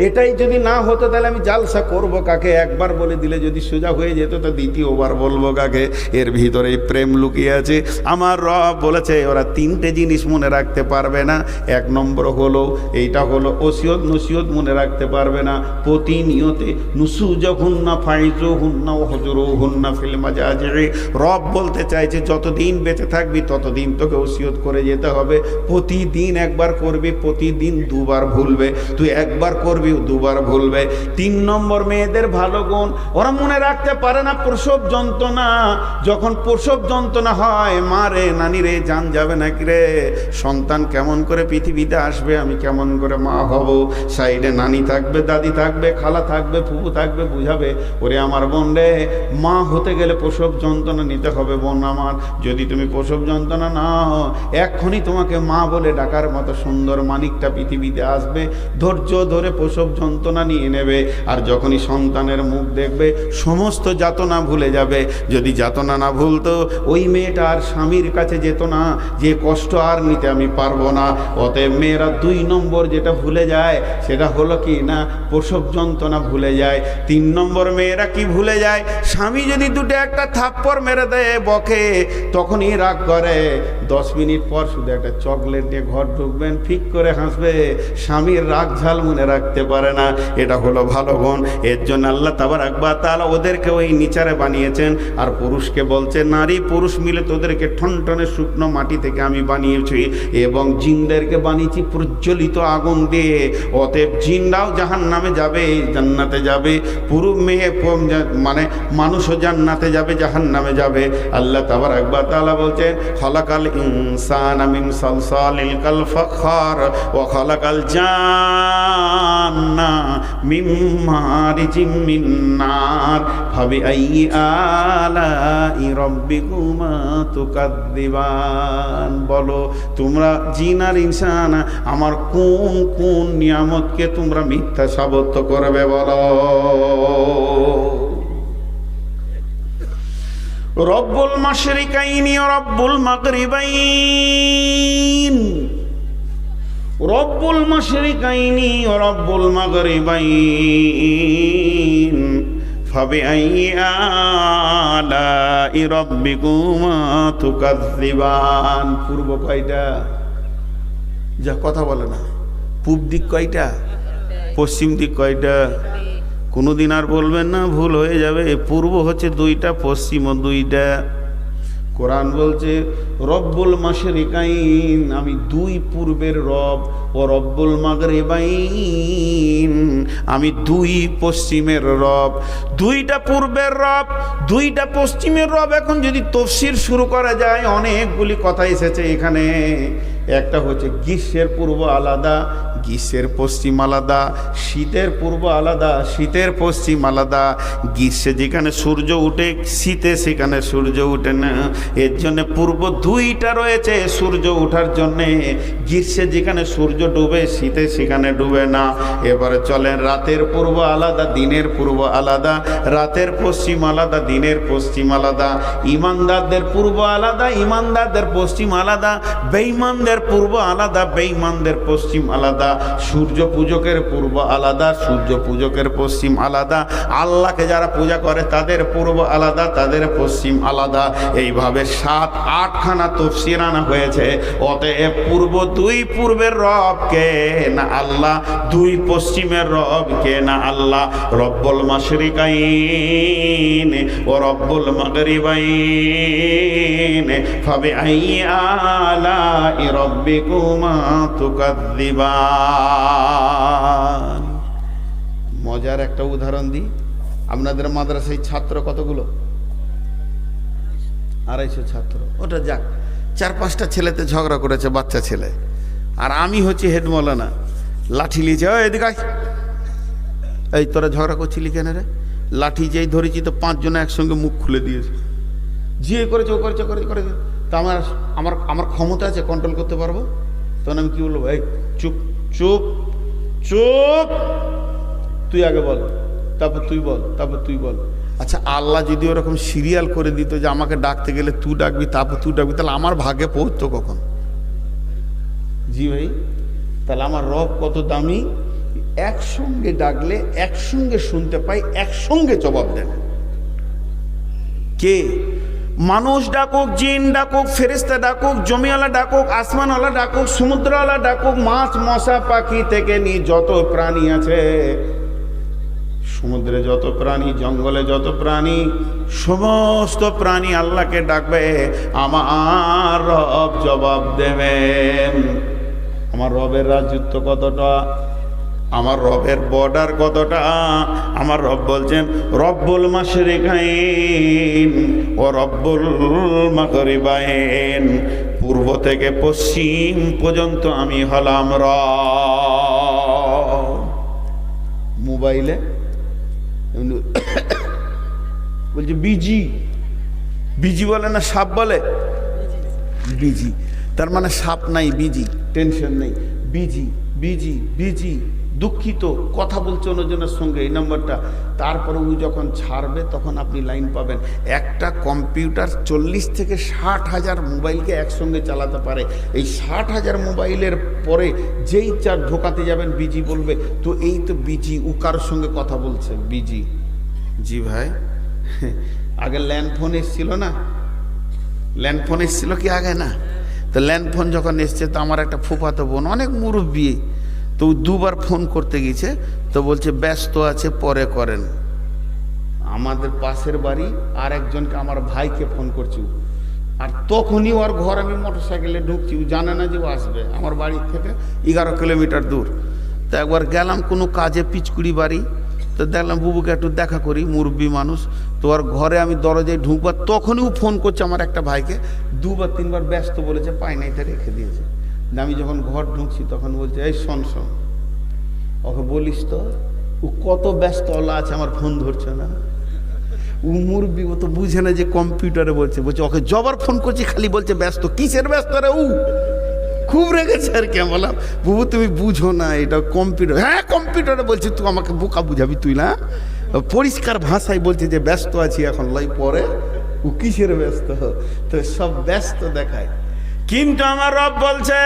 এটাই যদি না হতো তাহলে আমি জালসা করব কাকে? একবার বলে দিলে যদি সোজা হয়ে যেত তো দ্বিতীয়বার বলবো কাকে? এর ভিতরে প্রেম লুকিয়ে আছে। আমার রব বলেছে ওরা তিনটে জিনিস মনে রাখতে পারবে না। এক নম্বর হলো এইটা হলো ওসিয়ত নসিয়ত মনে রাখতে পারবে না। প্রতিনিয়তে নুসুজহুন্না ফাইজুহুন্না ওয়াহজুরুহুন্না ফিল মাজাজি। রব বলতে চাইছে যতদিন বেঁচে থাকবি ততদিন তোকে ওসিয়ত করে যেতে হবে। প্রতিদিন একবার করবি, প্রতিদিন দুবার ভুলবে। তুই একবার করবি, দুবার ভুলবে। 3 নম্বর মেয়েদের ভালো গুণ, ওরা মনে রাখতে পারে না প্রসব যন্ত্রণা। যখন প্রসব যন্ত্রণা হয়, মা রে নানি রে জান যাবে নাকি রে, সন্তান কেমন করে পৃথিবীতে আসবে, আমি কেমন করে মা হব। সাইডে নানি থাকবে, দাদি থাকবে, খালা থাকবে, ফুফু থাকবে, বুঝাবে ওরে আমার বোন রে, মা হতে গেলে প্রসব যন্ত্রণা নিতে হবে বোন আমার। যদি তুমি প্রসব যন্ত্রণা না এক্ষুনি তোমাকে মা বলে ডাকার মতো সুন্দর মানিকটা পৃথিবীতে আসবে। ধৈর্য ধরে প্রসব যন্ত্রণা নিয়ে নেবে। আর যখনই সন্তানের মুখ দেখবে সমস্ত যাতনা ভুলে যাবে। যদি যাতনা না ভুলতো ওই মেয়েটা আর স্বামীর কাছে যেত না যে কষ্ট আর নিতে আমি পারবো না। অতএব মেয়েরা 2 নম্বর যেটা ভুলে যায় সেটা হলো কি না, প্রসব যন্ত্রণা ভুলে যায়। 3 নম্বর মেয়েরা কি ভুলে যায়, স্বামী যদি দুটো একটা থাপ্পড় মেরে দেয় বকে তখনই রাগ করে। 10 মিনিট পর শুধু একটা চকলেট দিয়ে ঘর ঢুকবেন, ফিক করে হাসবে। স্বামীর রাগ ঝাল মনে রাখতে পারে না। এটা হলো ভালো গুণ। এর জন্য আল্লাহ তাবারাক ওয়া তাআলা ওদেরকে ওই নিচারে বানিয়েছেন। আর পুরুষকে বলছে নারী পুরুষ মিলে তোদেরকে ঠনঠনে শুকনো মাটি থেকে আমি বানিয়েছি এবং জিনদেরকে বানিয়েছি প্রজ্বলিত আগুন দিয়ে। অতএব জিনরাও জাহান্নামে যাবে, জান্নাতে যাবে। পুরো মেয়ে মানে মানুষও জান্নাতে যাবে, জাহান্নামে যাবে। আল্লাহ তাবারাক ওয়া তাআলা বলছেন খলাকাল ইনসানা মিন সালসালিল কাল ফাখার ওয়া খলাকাল জান্না মিন মারিজিম মিন নার ফাবিআইয়ি আলাই রাব্বিকুমা তুকাযযিবান। বলো তোমরা জিন আর ইনসান আমার কোন কোন নিয়ামতকে তোমরা মিথ্যা সাব্যস্ত করবে বলো। রব্বুল মাশরিকাইনি ওয়া রব্বুল মাগরিবাইন, রব্বুল মাশরিকাইনি ওয়া রব্বুল মাগরিবাইন ফাবিআইয়ি আলাই রাব্বিকুমা তুকাযযিবান। পূর্ব কয়টা? যা কথা বলে না। পূব দিক কয়টা? পশ্চিম দিক কয়টা? কোনোদিন আর বলবেন না, ভুল হয়ে যাবে। পূর্ব হচ্ছে দুইটা, পশ্চিমও দুইটা। কোরআন বলছে রব্বুল মাশরিকাইন, আমি দুই পূর্বের রব, ও রব্বুল মাগরিবাইন, আমি দুই পশ্চিমের রব। দুইটা পূর্বের রব, দুইটা পশ্চিমের রব। এখন যদি তাফসীর শুরু করা যায়, অনেকগুলি কথা এসেছে এখানে। একটা হচ্ছে গ্রীষ্মের পূর্ব আলাদা, গ্রীষ্মের পশ্চিম আলাদা, শীতের পূর্ব আলাদা, শীতের পশ্চিম আলাদা। গ্রীষ্মে যেখানে সূর্য উঠে, শীতে সেখানে সূর্য উঠে না, এর জন্য পূর্ব দুইটা রয়েছে সূর্য ওঠার জন্যে। গ্রীষ্মে যেখানে সূর্য ডুবে, শীতে সেখানে ডুবে না। এবারে চলেন রাতের পূর্ব আলাদা, দিনের পূর্ব আলাদা, রাতের পশ্চিম আলাদা, দিনের পশ্চিম আলাদা। ইমানদারদের পূর্ব আলাদা, ইমানদারদের পশ্চিম আলাদা। বেঈমানদের পূর্ব আলাদা, বেঈমানদের পশ্চিম আলাদা। সূর্য পূজকের পূর্ব আলাদা, সূর্য পূজকের পশ্চিম আলাদা। আল্লাহকে যারা পূজা করে তাদের পূর্ব আলাদা, তাদের পশ্চিম আলাদা। এইভাবে 7-8খানা তাফসীর আনা হয়েছে। অতএব পূর্ব দুই পূর্বের রব কে না আল্লাহ, দুই পশ্চিমের রব কে না আল্লাহ। রব্বুল মাশরিকাইন ও রব্বুল মাগরিবাইন ফাবিআইয়ি আলাই রাব্বিকুমা তুকাযযিবান। মজার একটা উদাহরণ দিই। আপনাদের মাদ্রাসায় ছাত্র কতগুলো? 250 ছাত্র। ওটা যাক, 4-5টা ছেলেতে ঝগড়া করেছে, বাচ্চা ছেলে। আর আমি হচ্ছি হেড মৌলানা, লাঠি লিয়েছে, ওই এদিকে আয়, এই তোরা ঝগড়া করছিলি কেন রে? লাঠি যেই ধরেছি তো 5 জনে একসঙ্গে মুখ খুলে দিয়েছে। যে করেছে ও করেছে করেছে, তা আমার ক্ষমতা আছে, কন্ট্রোল করতে পারবো। তখন আমি কি বলবো? এই চুপ চুপ চুপ, তুই আগে বল, তারপর তুই বল, তারপর তুই বল। আচ্ছা, আল্লাহ যদি ওরকম সিরিয়াল করে দিত যে আমাকে ডাকতে গেলে তুই ডাকবি, তারপর তুই ডাকবি, তাহলে আমার ভাগ্যে পৌঁছতো কখন? জি ভাই, তাহলে আমার রব কত দামি। একসঙ্গে ডাকলে একসঙ্গে শুনতে পাই, একসঙ্গে জবাব দেন। কে? মানুষ ডাকুক, জিন ডাকুক, ফেরেশতা ডাকুক, জমিওয়ালা ডাকুক, আসমানওয়ালা ডাকুক, সমুদ্রওয়ালা ডাকুক, মাছ মশা পাখি থেকে নিয়ে যত প্রাণী আছে, সমুদ্রে যত প্রাণী, জঙ্গলে যত প্রাণী, সমস্ত প্রাণী আল্লাহকে ডাকবে, আমার রব জবাব দেবেন। আমার রবের রাজত্ব কতটা, আমার রবের বর্ডার কতটা। আমার রব বলছেন রব্বুল মাশরিকাইন ও রব্বুল মাগরিবাইন, পূর্ব থেকে পশ্চিম পর্যন্ত আমি হলাম রব। মোবাইলে বলছে বিজি, বিজি বলে না সাপ বলে? বিজি, তার মানে সাপ নাই, বিজি, টেনশন নেই, বিজি বিজি বিজি, দুঃখিত, কথা বলছে অন্যজনের সঙ্গে, এই নম্বরটা। তারপরে ও যখন ছাড়বে তখন আপনি লাইন পাবেন। একটা কম্পিউটার 40 থেকে 60 হাজার মোবাইলকে একসঙ্গে চালাতে পারে। এই 60 হাজার মোবাইলের পরে যেই চার ঢোকাতে যাবেন বিজি বলবে, তো এই তো বিজি, ও কারোর সঙ্গে কথা বলছে, বিজি। জি ভাই, আগে ল্যান্ডফোন এসছিল না? ল্যান্ডফোন এসছিল কি আগে না? তো ল্যান্ডফোন যখন এসছে, তো আমার একটা ফুফাতো বোন, অনেক মুরব্বী, তো 2বার ফোন করতে গেছে, তো বলছে ব্যস্ত আছে, পরে করেন। আমাদের পাশের বাড়ি আর একজনকে, আমার ভাইকে ফোন করছি, আর তখনই ওর ঘর, আমি মোটরসাইকেলে ঢুকছি, ও জানে না যে ও আসবে। আমার বাড়ি থেকে 11 কিলোমিটার দূর। তো একবার গেলাম কোনো কাজে, পিচকুড়ি বাড়ি, তো দেখলাম বুবুকে একটু দেখা করি, মুরব্বী মানুষ। তো ওর ঘরে আমি দরজায় ঢুকবার তখনই ও ফোন করছে আমার একটা ভাইকে, দুবার তিনবার ব্যস্ত বলেছে, পাই নাই, তা রেখে দিয়েছে। আমি যখন ঘর ঢুকছি তখন বলছে, এই শোন শোন, ওকে বলিস তো ও কত ব্যস্ত আছে, আমার ফোন ধরছে না। ও মুরব্বি, ও তো বুঝে না যে কম্পিউটারে বলছে। ওকে জবার ফোন করছি, খালি বলছে ব্যস্ত। কিসের ব্যস্ত রে? ও খুব রেগেছে আর কি। বললাম, বাবু তুমি বুঝো না, এটা কম্পিউটার। হ্যাঁ কম্পিউটারে বলছে, তুই আমাকে বোকা বুঝাবি তুই না? পরিষ্কার ভাষায় বলছে যে ব্যস্ত আছি এখন, লাই পরে ও কিসের ব্যস্ত? তো সব ব্যস্ত দেখায়। কিন্তু আমার রব বলছে,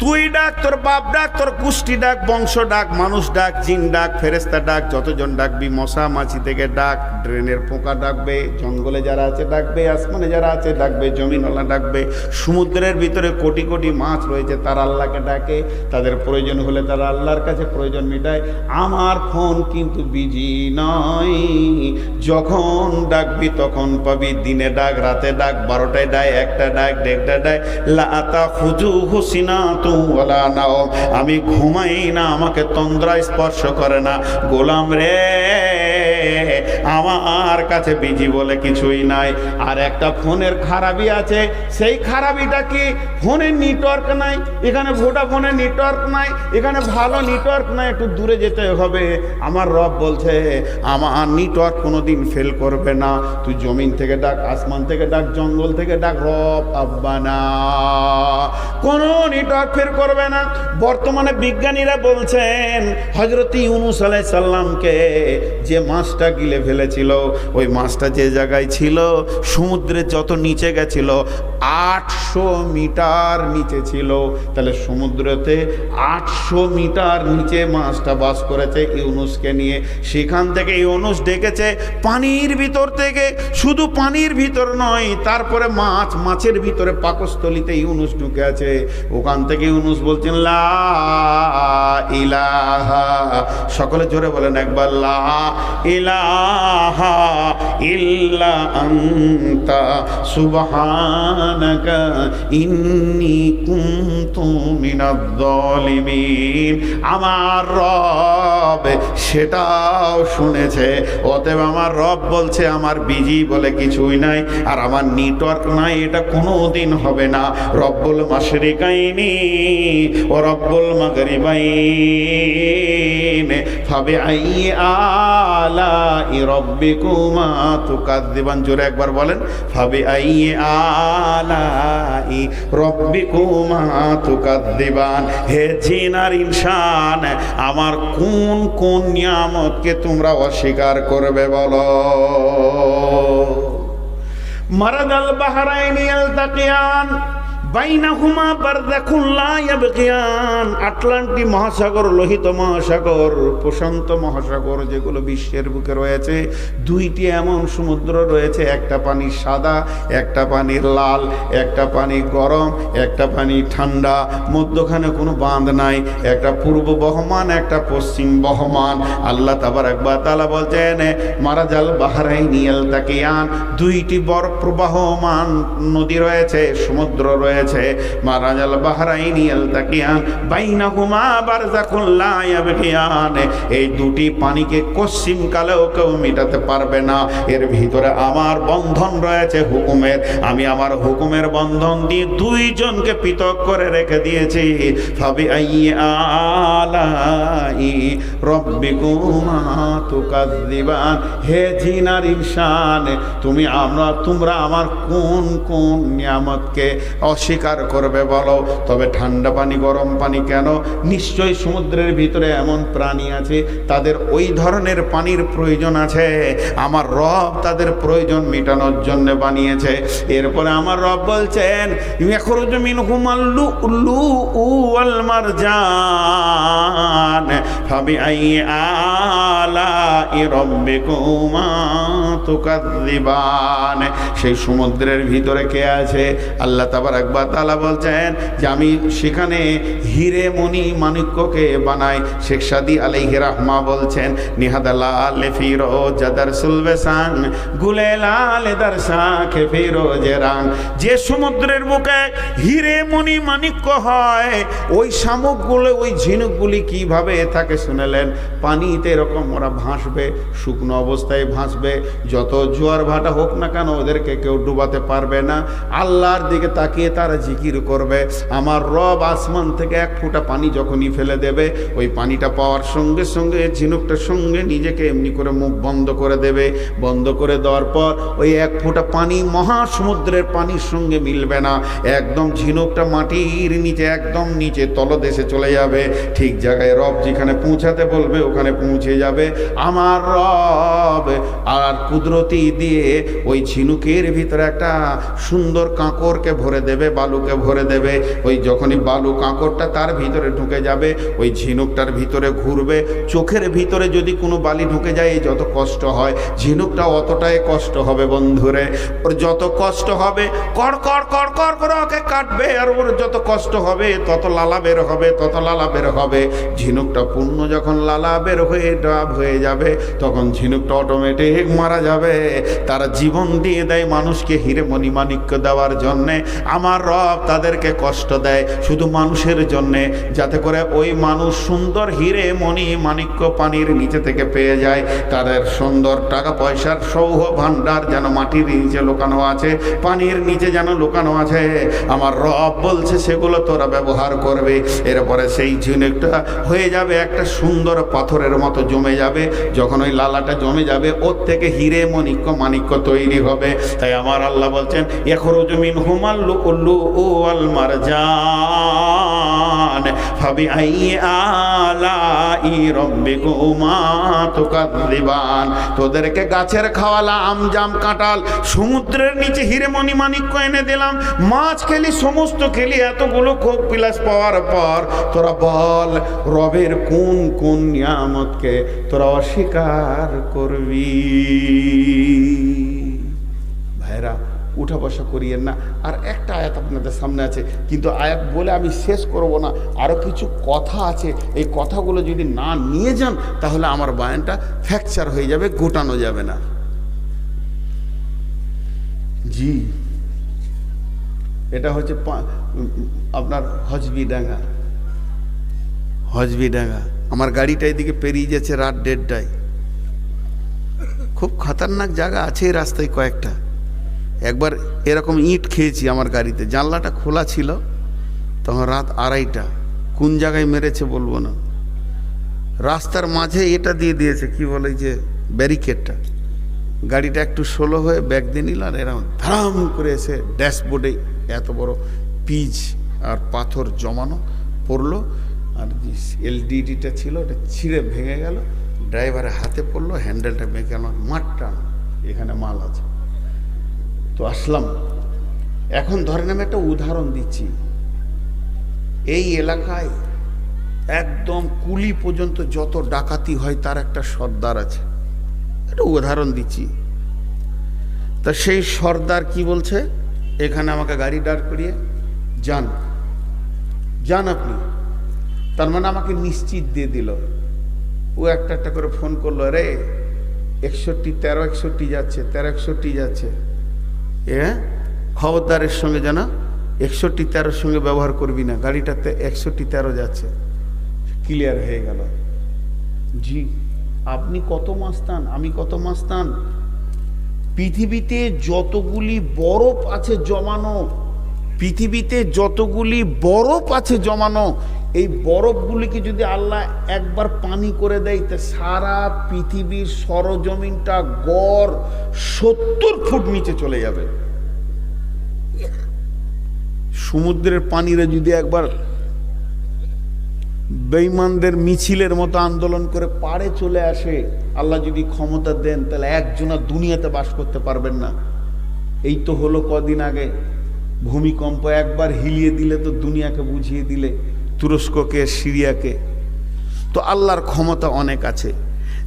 তুই ডাক, তোর বাপ ডাক, তোর কুষ্টি ডাক, বংশ ডাক, মানুষ ডাক, জিন ডাক, ফেরেস্তা ডাক, যতজন ডাকবি, মশা মাছি থেকে ডাক, ড্রেনের পোকা ডাকবে, জঙ্গলে যারা আছে ডাকবে, আসমানে যারা আছে ডাকবে, জমিনওয়ালা ডাকবে, সমুদ্রের ভিতরে কোটি কোটি মাছ রয়েছে, তারা আল্লাহকে ডাকে, তাদের প্রয়োজন হলে তারা আল্লাহর কাছে প্রয়োজন মেটায়। আমার ফোন কিন্তু বিজি নয়, যখন ডাকবি তখন পাবি। দিনে ডাক, রাতে ডাক, 12টায় ডাক, 1টা ডাক, 1:30 ডাক। লাতা খুজু হুসিনা ওয়ালা নাও, আমি ঘুমাই না, আমাকে তন্দ্রা স্পর্শ করে না। গোলাম রে, আমার কাছে বিজি বলে কিছুই নাই। আর একটা ফোনের খারাপি আছে, সেই খারাপিটা কি? ফোনের নেটওয়ার্ক নাই। এখানে ভোডাফোনের নেটওয়ার্ক নাই, এখানে ভালো নেটওয়ার্ক নাই, একটু দূরে যেতে হবে। আমার রব বলছে, আমার নেটওয়ার্ক কোনোদিন ফেল করবে না। তুই জমিন থেকে ডাক, আসমান থেকে ডাক, জঙ্গল থেকে ডাক, রব আব্বানা, কোনো নেটওয়ার্ক ফেল করবে না। বর্তমানে বিজ্ঞানীরা বলছেন, হযরত ইউনূস আলাইহিস সালামকে যে মাছটা গিলে ফেলেছিল, ওই মাছটা যে জায়গায় ছিল, সমুদ্রের যত নিচে গেছিল, 800 মিটার নিচে ছিল। তাহলে সমুদ্রতে 800 মিটার নিচে মাছটা বাস করেছে ইউনূসকে নিয়ে। সেখান থেকে ইউনূস ডেকেছে পানির ভিতর থেকে, শুধু পানির ভিতর নয়, তারপরে মাছের ভিতরে পাকস্থলিতে ইউনূস ঢুকে আছে। ওখান থেকে ইউনূস বলছেন, লা ইলাহা, সকলে জোরে বলেন একবার, লা ইলাহা ইল্লা আনতা সুবহানাকা ইন্নী কুনতু মিনাজ জালিমিন। আমার রব সেটাও শুনেছে। অতএব আমার রব বলছে, আমার বিজি বলে কিছুই নাই, আর আমার নেটওয়ার্ক নাই, এটা কোনোদিন হবে না। রব্বুল মাশরিকাইনি ও রব্বুল মাগরিবাইন ফাবিআইয়ি আলাই রব্বিকুমা তুকাযযিবান। জোরে একবার বলেন, ফাবিআইয়ি আলাই রব্বিকুমা তুকাযযিবান। হে জিন আর ইনসান, আমার কোন কোন নিয়ামতকে তোমরা অস্বীকার করবে বলো? মারাজাল বাহরাইনি ইয়ালতাকিয়ান বাইনাহুমা বারযাখুন লা ইয়াবগিয়ান। আটলান্টিক মহাসাগর, লোহিত মহাসাগর, প্রশান্ত মহাসাগর, যেগুলো বিশ্বের বুকে রয়েছে, দুইটি এমন সমুদ্র রয়েছে, একটা পানি সাদা, একটা পানি লাল, একটা পানি গরম, একটা পানি ঠান্ডা, মধ্যখানে কোনো বাঁধ নাই, একটা পূর্ব বহমান, একটা পশ্চিম বহমান। আল্লাহ তাবারাক ওয়া তাআলা বলছেন, মারাজাল বাহরাইনি ইয়ালতাকিয়ান, দুইটি বরফ প্রবাহমান নদী রয়েছে, সমুদ্র রয়েছে। মারাজাল বাহরাইনি ইয়ালতাকিয়ান বাইনাহুমা বারযাখুন লা ইয়াবগিয়ান। এই দুটি পানিকে কশ্চিম কালেও কেউ মেটাতে পারবে না। এর ভিতরে আমার বন্ধন রয়েছে হুকুমের। আমি আমার হুকুমের বন্ধন দিয়ে দুইজনকে পৃথক করে রেখে দিয়েছি। ফাবিআইয়ি আলাই রব্বিকুমা তুকাযযিবান। হে জিন আর ইনসান, তোমরা আমার কোন কোন নিয়ামতকে অস্বীকার করবে বলো? তবে ঠান্ডা পানি, গরম পানি কেন? নিশ্চয়ই সমুদ্রের ভিতরে এমন প্রাণী আছে, তাদের ওই ধরনের পানির প্রয়োজন আছে। আমার রব তাদের প্রয়োজন মেটানোর জন্য বানিয়েছে। এরপরে আমার রব বলছেন, ইয়াখরুজু মিনহুমাল লুলুউ ওয়াল মারজান ফাবিআইয়ি আলাই রব্বিকুমা তুকাযযিবান। সেই সমুদ্রের ভিতরে কে আছে? আল্লাহ তাবারাক ওয়া তাআলা বলছেন যে আমি সেখানে হিরে মণি মাণিক্যকে বানাই। শেখ সাদি আলাইহি রাহমা বলছেন, নিহাদালাল ফিরোজ জাদারসুল বেসাং গুলেলাল দারসা কে ফিরোজে রাং। যে সমুদ্রের বুকে হিরে মণি মাণিক্য হয়, ওই শামুকগুলো, ওই ঝিনুকগুলি কিভাবে থাকে শুনেলেন? পানিতে এরকম ওরা ভাসবে, শুকনো অবস্থায় ভাসবে। যত জোয়ার ভাটা হোক না কেন ওদেরকে কেউ ডুবাতে পারবে না। আল্লাহর দিকে তাকিয়ে তারা জিকির করবে। আমার রব আসমান থেকে এক ফোঁটা পানি যখনই ফেলে দেবে, ওই পানিটা পাওয়ার সঙ্গে সঙ্গে ঝিনুকটার সঙ্গে নিজেকে এমনি করে মুখ বন্ধ করে দেবে। বন্ধ করে দেওয়ার পর ওই এক ফোঁটা পানি মহাসমুদ্রের পানির সঙ্গে মিলবে না, একদম ঝিনুকটা মাটির নিচে, একদম নিচে তলদেশে চলে যাবে। ঠিক জায়গায় রব যেখানে পৌঁছাতে বলবে ওখানে পৌঁছে যাবে আমার রব। আর কুদরতি দিয়ে ওই ঝিনুকের ভিতরে একটা সুন্দর কাঁকরকে ভরে দেবে, বালুকে ভরে দেবে। ওই যখনই বালু কাঁকরটা তার ভিতরে ঢুকে যাবে, ওই ঝিনুকটার ভিতরে ঘুরবে। চোখের ভিতরে যদি কোনো বালি ঢুকে যায় যত কষ্ট হয়, ঝিনুকটা অতটাই কষ্ট হবে বন্ধুরে। ওর যত কষ্ট হবে কড় কড় কড় কড় করে ওকে কাটবে, আর ওর যত কষ্ট হবে তত লালা বের হবে, তত লালা বের হবে। ঝিনুকটা পূর্ণ যখন লালা বের হয়ে ডাব হয়ে যাবে তখন ঝিনুকটা অটোমেটিক মারা যাবে। তারা জীবন দিয়ে দেয় মানুষকে হিরে মণি মাণিক্য দেওয়ার জন্যে। আমার রব তাদেরকে কষ্ট দেয় শুধু মানুষের জন্যে, যাতে করে ওই মানুষ সুন্দর হিরে মণি মাণিক্য পানির নিচে থেকে পেয়ে যায়। তাদের সুন্দর টাকা পয়সার সৌহ ভাণ্ডার যেন মাটির নিচে লুকানো আছে, পানির নিচে যেন লুকানো আছে। আমার রব বলছে সেগুলো তোরা ব্যবহার করবে। এরপরে সেই ঝিনুকটা হয়ে যাবে একটা সুন্দর পাথরের মতো জমে যাবে। যখন ওই লালাটা জমে যাবে ওর থেকে হিরে মণিক্য মাণিক্য তৈরি হবে। তাই আমার আল্লাহ বলছেন ইয়াখরুজু মিনহুমাল লুউলু ওয়াল মারজান ফাবিআইয়ি আলাই রাব্বিকুমা তুকাযযিবান। তোদেরকে গাছের খাওয়ালা আম জাম কাঁঠাল, সমুদ্রের নিচে হিরে মণি মাণিক্য এনে দিলাম, মাছ খেলি, সমস্ত খেলি। এতগুলো খোক বিলাস পাওয়ার পর তোরা বল রবের কোন কোন নিয়ামতকে তোরা অস্বীকার করবি? ভাইরা উঠা বসা করিয়েন না। আর একটা আয়াত আপনাদের সামনে আছে, কিন্তু আয়াত বলে আমি শেষ করব না, আরও কিছু কথা আছে। এই কথাগুলো যদি না নিয়ে যান তাহলে আমার বায়ানটা ফ্র্যাকচার হয়ে যাবে, গোটানো যাবে না। জি, এটা হচ্ছে আপনার হজবিডাঙ্গা। হজবিডাঙ্গা আমার গাড়িটা এদিকে পেরিয়ে যাচ্ছে রাত 1:30টায়। খুব খতরনাক জায়গা আছে এই রাস্তায় কয়েকটা। একবার এরকম ইট খেয়েছি আমার গাড়িতে, জানলাটা খোলা ছিল, তখন রাত 2:30টা। কোন জায়গায় মেরেছে বলবো না। রাস্তার মাঝে এটা দিয়ে দিয়েছে, কি বলে যে ব্যারিকেডটা। গাড়িটা একটু স্লো হয়ে ব্যাগ দিয়ে নিল, আর এরকম ধারাম করে এসে ড্যাশবোর্ডে এত বড় পিচ আর পাথর জমানো পড়লো, আর যে এলডিডিটা ছিল ওটা ছিঁড়ে ভেঙে গেল, ড্রাইভারের হাতে পড়লো, হ্যান্ডেলটা ভেঙে গেল, মাঠটা এখানে মাল আছে। তো আসলাম। এখন ধরেন আমি একটা উদাহরণ দিচ্ছি, এই এলাকায় একদম কুলি পর্যন্ত যত ডাকাতি হয় তার একটা সর্দার আছে, একটা উদাহরণ দিচ্ছি। তা সেই সর্দার কি বলছে, এখানে আমাকে গাড়ি দাঁড় করিয়ে যান যান আপনি। তার মানে আমাকে নিশ্চিত দিয়ে দিল। ও একটা একটা করে ফোন করলো, রে 61 13 61 যাচ্ছে, 13 61 যাচ্ছে, খবরদারের সঙ্গে যেন 61 13 সঙ্গে ব্যবহার করবি না, গাড়িটাতে 61 13 যাচ্ছে। ক্লিয়ার হয়ে গেল। জি, আপনি কত মাস্তান, আমি কত মাস্তান। পৃথিবীতে যতগুলি বরফ আছে জমানো, পৃথিবীতে যতগুলি বরফ আছে জমানো, এই বরফগুলিকে যদি আল্লাহ একবার পানি করে দেয় তা সারা পৃথিবীর সরজমিনটা গড় 70 ফুট নিচে চলে যাবে। সমুদ্রের পানিরে যদি একবার বেঈমানদের মিছিলের মতো আন্দোলন করে পাড়ে চলে আসে, আল্লাহ যদি ক্ষমতা দেন, তাহলে একজনা দুনিয়াতে বাস করতে পারবেন না। এই তো হলো কদিন আগে ভূমিকম্প, একবার হিলিয়ে দিলে তো দুনিয়াকে বুঝিয়ে দিলে, তুরস্ককে, সিরিয়াকে। তো আল্লাহর ক্ষমতা অনেক আছে।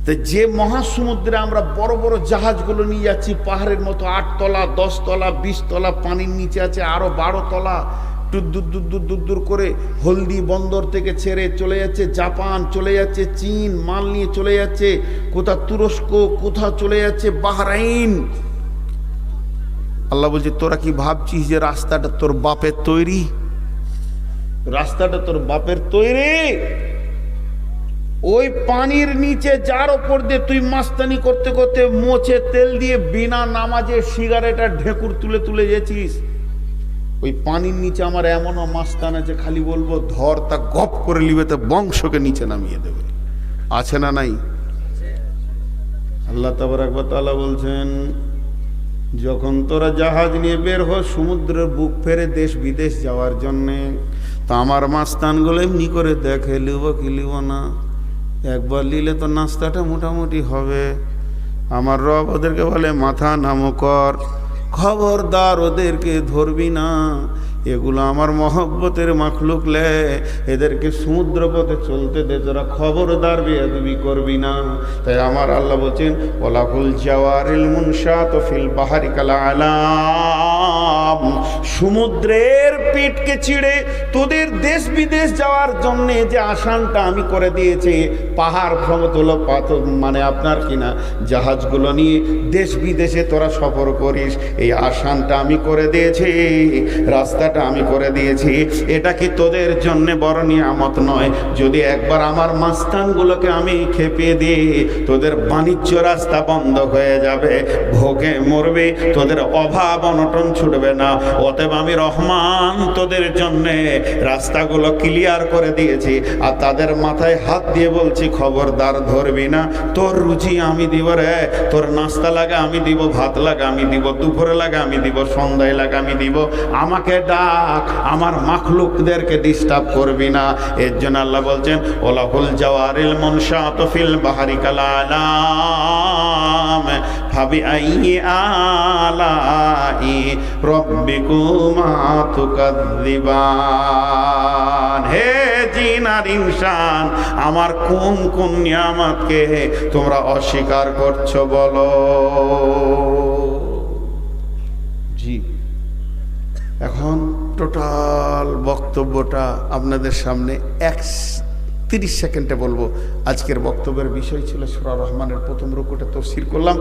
তো যে মহাসমুদ্রে আমরা বড় বড় জাহাজগুলো নিয়ে যাচ্ছি, পাহাড়ের মতো 8 তলা 10 তলা 20 তলা, পানির নিচে আছে আরো 12 তলা, দূর দূর দূর দূর দূর করে হলদি বন্দর থেকে ছেড়ে চলে যাচ্ছে জাপান, চলে যাচ্ছে চীন, মাল নিয়ে চলে যাচ্ছে কোথা তুরস্ক, কোথা চলে যাচ্ছে বাহরাইন। আল্লাহ বলছে, তোরা কি ভাবছিস যে রাস্তাটা তোর বাপের তৈরি? রাস্তাটা তোর বাপের তৈরি? ওই পানির নিচে যার ওপর দিয়ে তুই মাস্তানি করতে করতে মোচে তেল দিয়ে বিনা নামাজে সিগারেটার ঢেকুর তুলে তুলে যেছিস, ওই পানির নিচে আমার এমনও মাস্তান আছে, খালি বলবো ধর, তা গপ করে নিবে, তা বংশকে নিচে নামিয়ে দেবে। আছে না নাই? আল্লাহ তাবারক ওয়া তাআলা বলছেন, যখন তোরা জাহাজ নিয়ে বের হ সমুদ্রের বুক ফেরে দেশ বিদেশ যাওয়ার জন্যে, তা আমার মাস্তানগুলো এমনি করে দেখে লিব কি লিব না, একবার নিলে তো নাস্তাটা মোটামুটি হবে। আমার রব ওদেরকে বলে মাথা নামো কর, খবরদার ওদেরকে ধরবি না, এগুলো আমার মহব্বতের মাখলুক লে, এদেরকে সমুদ্র পথে চলতে দে, তোরা খবরদার বেয়াদবি করবি না। তাই আমার আল্লাহ বলছেন, ওয়ালাকুল জাওয়ারিল মুনশাত ফিল বাহরি কাল আলাম, সমুদ্রের পিঠকে ছিঁড়ে তোদের দেশ বিদেশ যাওয়ার জন্য যে আসানটা আমি করে দিয়েছি, পাহাড় সমতল পাথর মানে আপনার কিনা জাহাজগুলো নিয়ে দেশ বিদেশে তোরা সফর করিস, এই আসানটা আমি করে দিয়েছি, রাস্তাটা আমি করে দিয়েছি। এটা কি তোদের জন্য বড় নিয়ামত নয়? যদি একবার আমার মাস্তানগুলোকে আমি খেপিয়ে দিই, তোদের বাণিজ্য রাস্তা বন্ধ হয়ে যাবে, ভোগে মরবে, তোদের অভাব অনটন ছুটবে না। অতএব আমি রহমান তোদের জন্য রাস্তাগুলো ক্লিয়ার করে দিয়েছি, আর তাদের মাথায় হাত দিয়ে বলছি খবরদার ধরবি না, তোর রুচি আমি দিব রে, তোর নাস্তা লাগে আমি দিব, ভাত লাগে আমি দিব, দুপুরে লাগে আমি দিব, সন্ধ্যায় লাগে আমি দিব, আমাকে ডাক, আমার মাখলুকদেরকে ডিস্টার্ব করবি না। এর জন্য আল্লাহ বলছেন, ওলাহুল জাওয়ারিল মুনশাত ফিল বাহরি কাল আলাম ফাবিআইয়ি আলাই রাব্বিকুমা তুকাযযিবান। হে জিন আর ইনসান, আমার কোন কোন নিয়ামতকে তোমরা অস্বীকার করছো বলো। জি, এখন টোটাল বক্তব্যটা আপনাদের সামনে 30 সেকেন্ডে বলবো। আজকের বক্তব্যের বিষয় ছিল সূরা রহমানের প্রথম রুকুটা তাফসীর করলাম।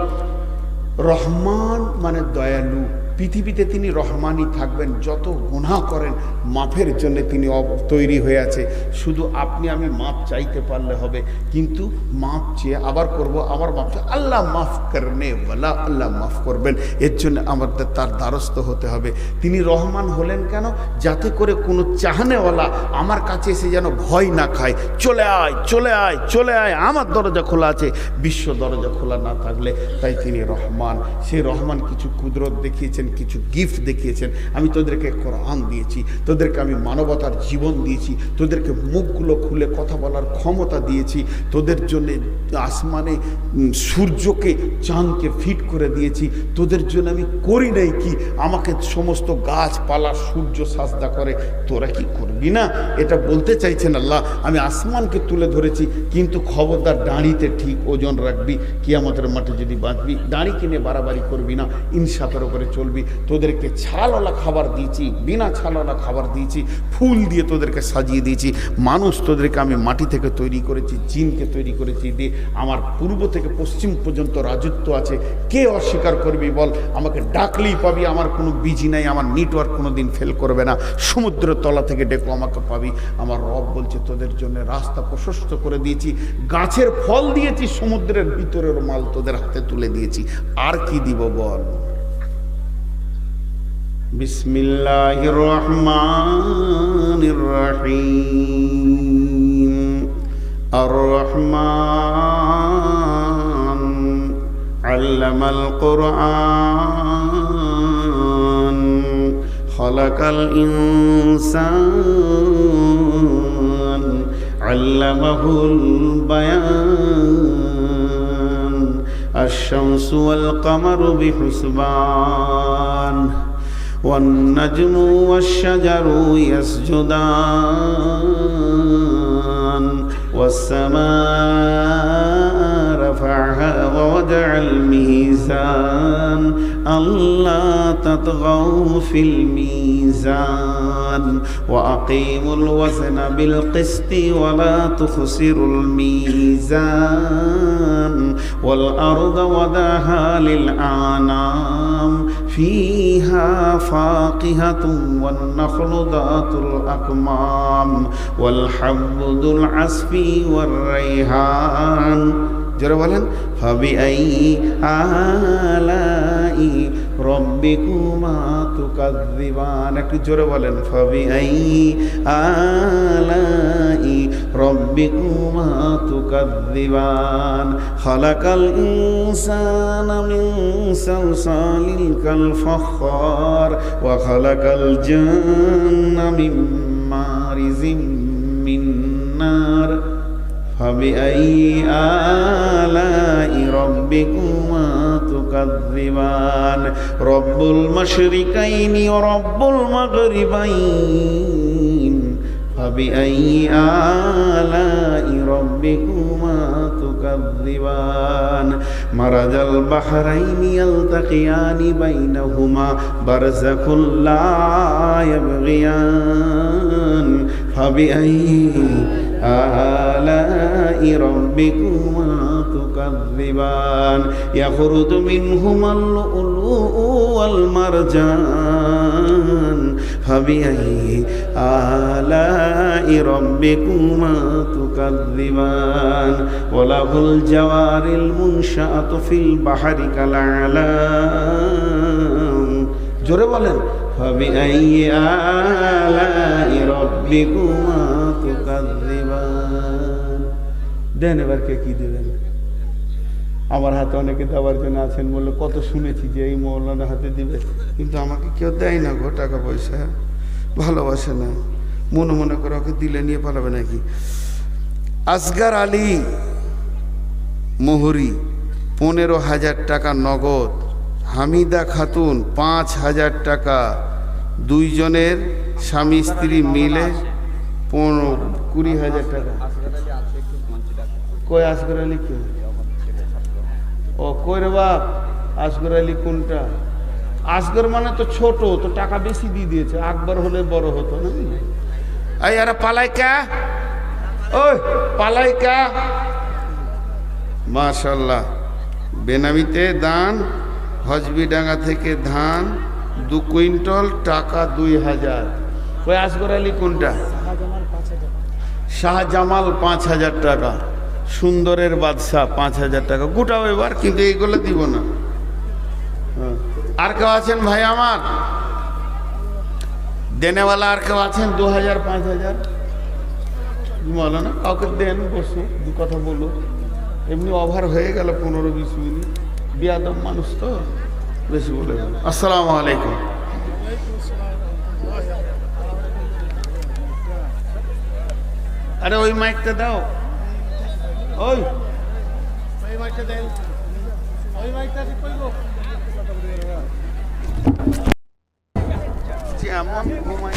রহমান মানে দয়ালু, পৃথিবীতে তিনি রহমানই থাকবেন, যত গুনাহ করেন মাফের জন্য তিনি তৈরি হয়ে আছে। শুধু আপনি আমি মাফ চাইতে পারলে হবে, কিন্তু মাফ চেয়ে আবার করব, আবার মাফ, আল্লাহ মাফ করনে ওয়ালা, আল্লাহ মাফ করবেন। এর জন্য আমাদের তার দ্বারস্থ হতে হবে। তিনি রহমান হলেন কেন? যাতে করে কোনো চাহনেওয়ালা আমার কাছে এসে যেন ভয় না খায়, চলে আয় চলে আয় চলে আয়, আমার দরজা খোলা আছে, বিশ্ব দরজা খোলা না থাকলে। তাই তিনি রহমান। সেই রহমান কিছু কুদরত দেখিয়েছেন, কিছু গিফট দেখিয়েছেন। আমি তোদেরকে কোরআন দিয়েছি, তোদেরকে আমি মানবতার জীবন দিয়েছি, তোদেরকে মুখগুলো খুলে কথা বলার ক্ষমতা দিয়েছি, তোদের জন্য আসমানে সূর্যকে চাঁদকে ফিট করে দিয়েছি, তোদের জন্য আমি করি নাই কি, আমাকে সমস্ত গাছপালা সূর্য সাজদা করে, তোরা কি করবি না? এটা বলতে চাইছেন আল্লাহ। আমি আসমানকে তুলে ধরেছি, কিন্তু খবরদার দাঁড়িতে ঠিক ওজন রাখবি, কিয়ামতের মাঠে যদি বাঁচবি দাঁড়ি কিনে বাড়াবাড়ি করবি না, ইনসাফের উপরে চলবি। তোদেরকে ছালওয়ালা খাবার দিয়েছি, বিনা ছালওয়ালা খাবার দিয়েছি, ফুল দিয়ে তোদেরকে সাজিয়ে দিয়েছি। মানুষ তোদেরকে আমি মাটি থেকে তৈরি করেছি, জিনকে তৈরি করেছি দিয়ে আমার পূর্ব থেকে পশ্চিম পর্যন্ত রাজত্ব আছে। কে অস্বীকার করবি বল? আমাকে ডাকলেই পাবি, আমার কোনো বিজি নাই, আমার নেটওয়ার্ক কোনো দিন ফেল করবে না। সমুদ্রের তলা থেকে ডেকো আমাকে পাবি। আমার রব বলছে তোদের জন্য রাস্তা প্রশস্ত করে দিয়েছি, গাছের ফল দিয়েছি, সমুদ্রের ভিতরের মাল তোদের হাতে তুলে দিয়েছি। আর কি দিব বল? বিসমিল্লাহির রহমানির রহিম। আর রহমান আল্লামাল কুরআন খালাকাল ইনসান আল্লামাহুল বায়ান আশ-শামসু ওয়াল কামারু বিহুসবান والنجم والشجر يسجدان والسماء رفعها ووضع الميزان ألا تطغوا في الميزان وأقيموا الوزن بالقسط ولا تخسروا الميزان والأرض وضعها للأنام فيها فاكهة والنخل ذات الأكمام والحب ذو العصف والريحان জোরে বলেন فبأي آلاء ربكما تكذبان একটু জোরে বলেন فبأي آلاء ربكما تكذبان خلق الإنسان من صلصال كالفخار وخلق الجن من مارج من نار فبأي آلاء ربكما تكذبان رب المشرقين ورب المغربين فبأي آلاء ربكما تكذبان مرج البحرين يلتقيان بينهما برزخ لا يبغيان فبأي آلاء ربكما تكذبان يخرج منهما اللؤلؤ والمرجان فبأي آلاء ربكما تكذبان وله الجوار المنشآت في البحر كالأعلام জোরে বলেন فبأي آلاء ربكما تكذبان দেন এবার কে কি দেবেন আমার হাতে অনেকে দেওয়ার জন্য আছেন বলে কত শুনেছি যে এই মৌলানা হাতে দিবে কিন্তু আমাকে কেউ দেয় না গো টাকা পয়সা ভালোবাসে না মনে মনে করে ওকে দিলে নিয়ে পালাবে নাকি আসগার আলী মোহরি 15,000 টাকা নগদ হামিদা খাতুন 5,000 টাকা দুইজনের স্বামী স্ত্রী মিলে 20,000 টাকা কই আসগর আলী কে ও কই রে বাপ আসগর আলী কোনটা আসগর মানে তো ছোট তো টাকা বেশি দিয়ে দিয়েছে আকবর হলে বড় হতো না এই আরে পালাইকা ওই পালাইকা মাশাআল্লাহ বেনামিতে দান হজবিডাঙ্গা থেকে ধান 2 কুইন্টাল টাকা 2,000 কই আসগর আলী কোনটা শাহজামাল 5,000 টাকা সুন্দরের বাদশাহ 5,000 টাকা গোটাও এবার কিন্তু এইগুলো দিব না আর কেউ আছেন ভাই আমার দেনেওয়ালা আর কেউ আছেন 2,000 5,000 বলো না কাউকে দেন বসে দু কথা বলো এমনি ওভার হয়ে গেল 15-20 মিনিট বিয়াদব মানুষ তো বেশি বলে আসসালামু আলাইকুম আরে ওই মাইকটা দাও ওই মাইকটা দেন ওই মাইকটা ঠিক কইবো যেমন ঘুমাই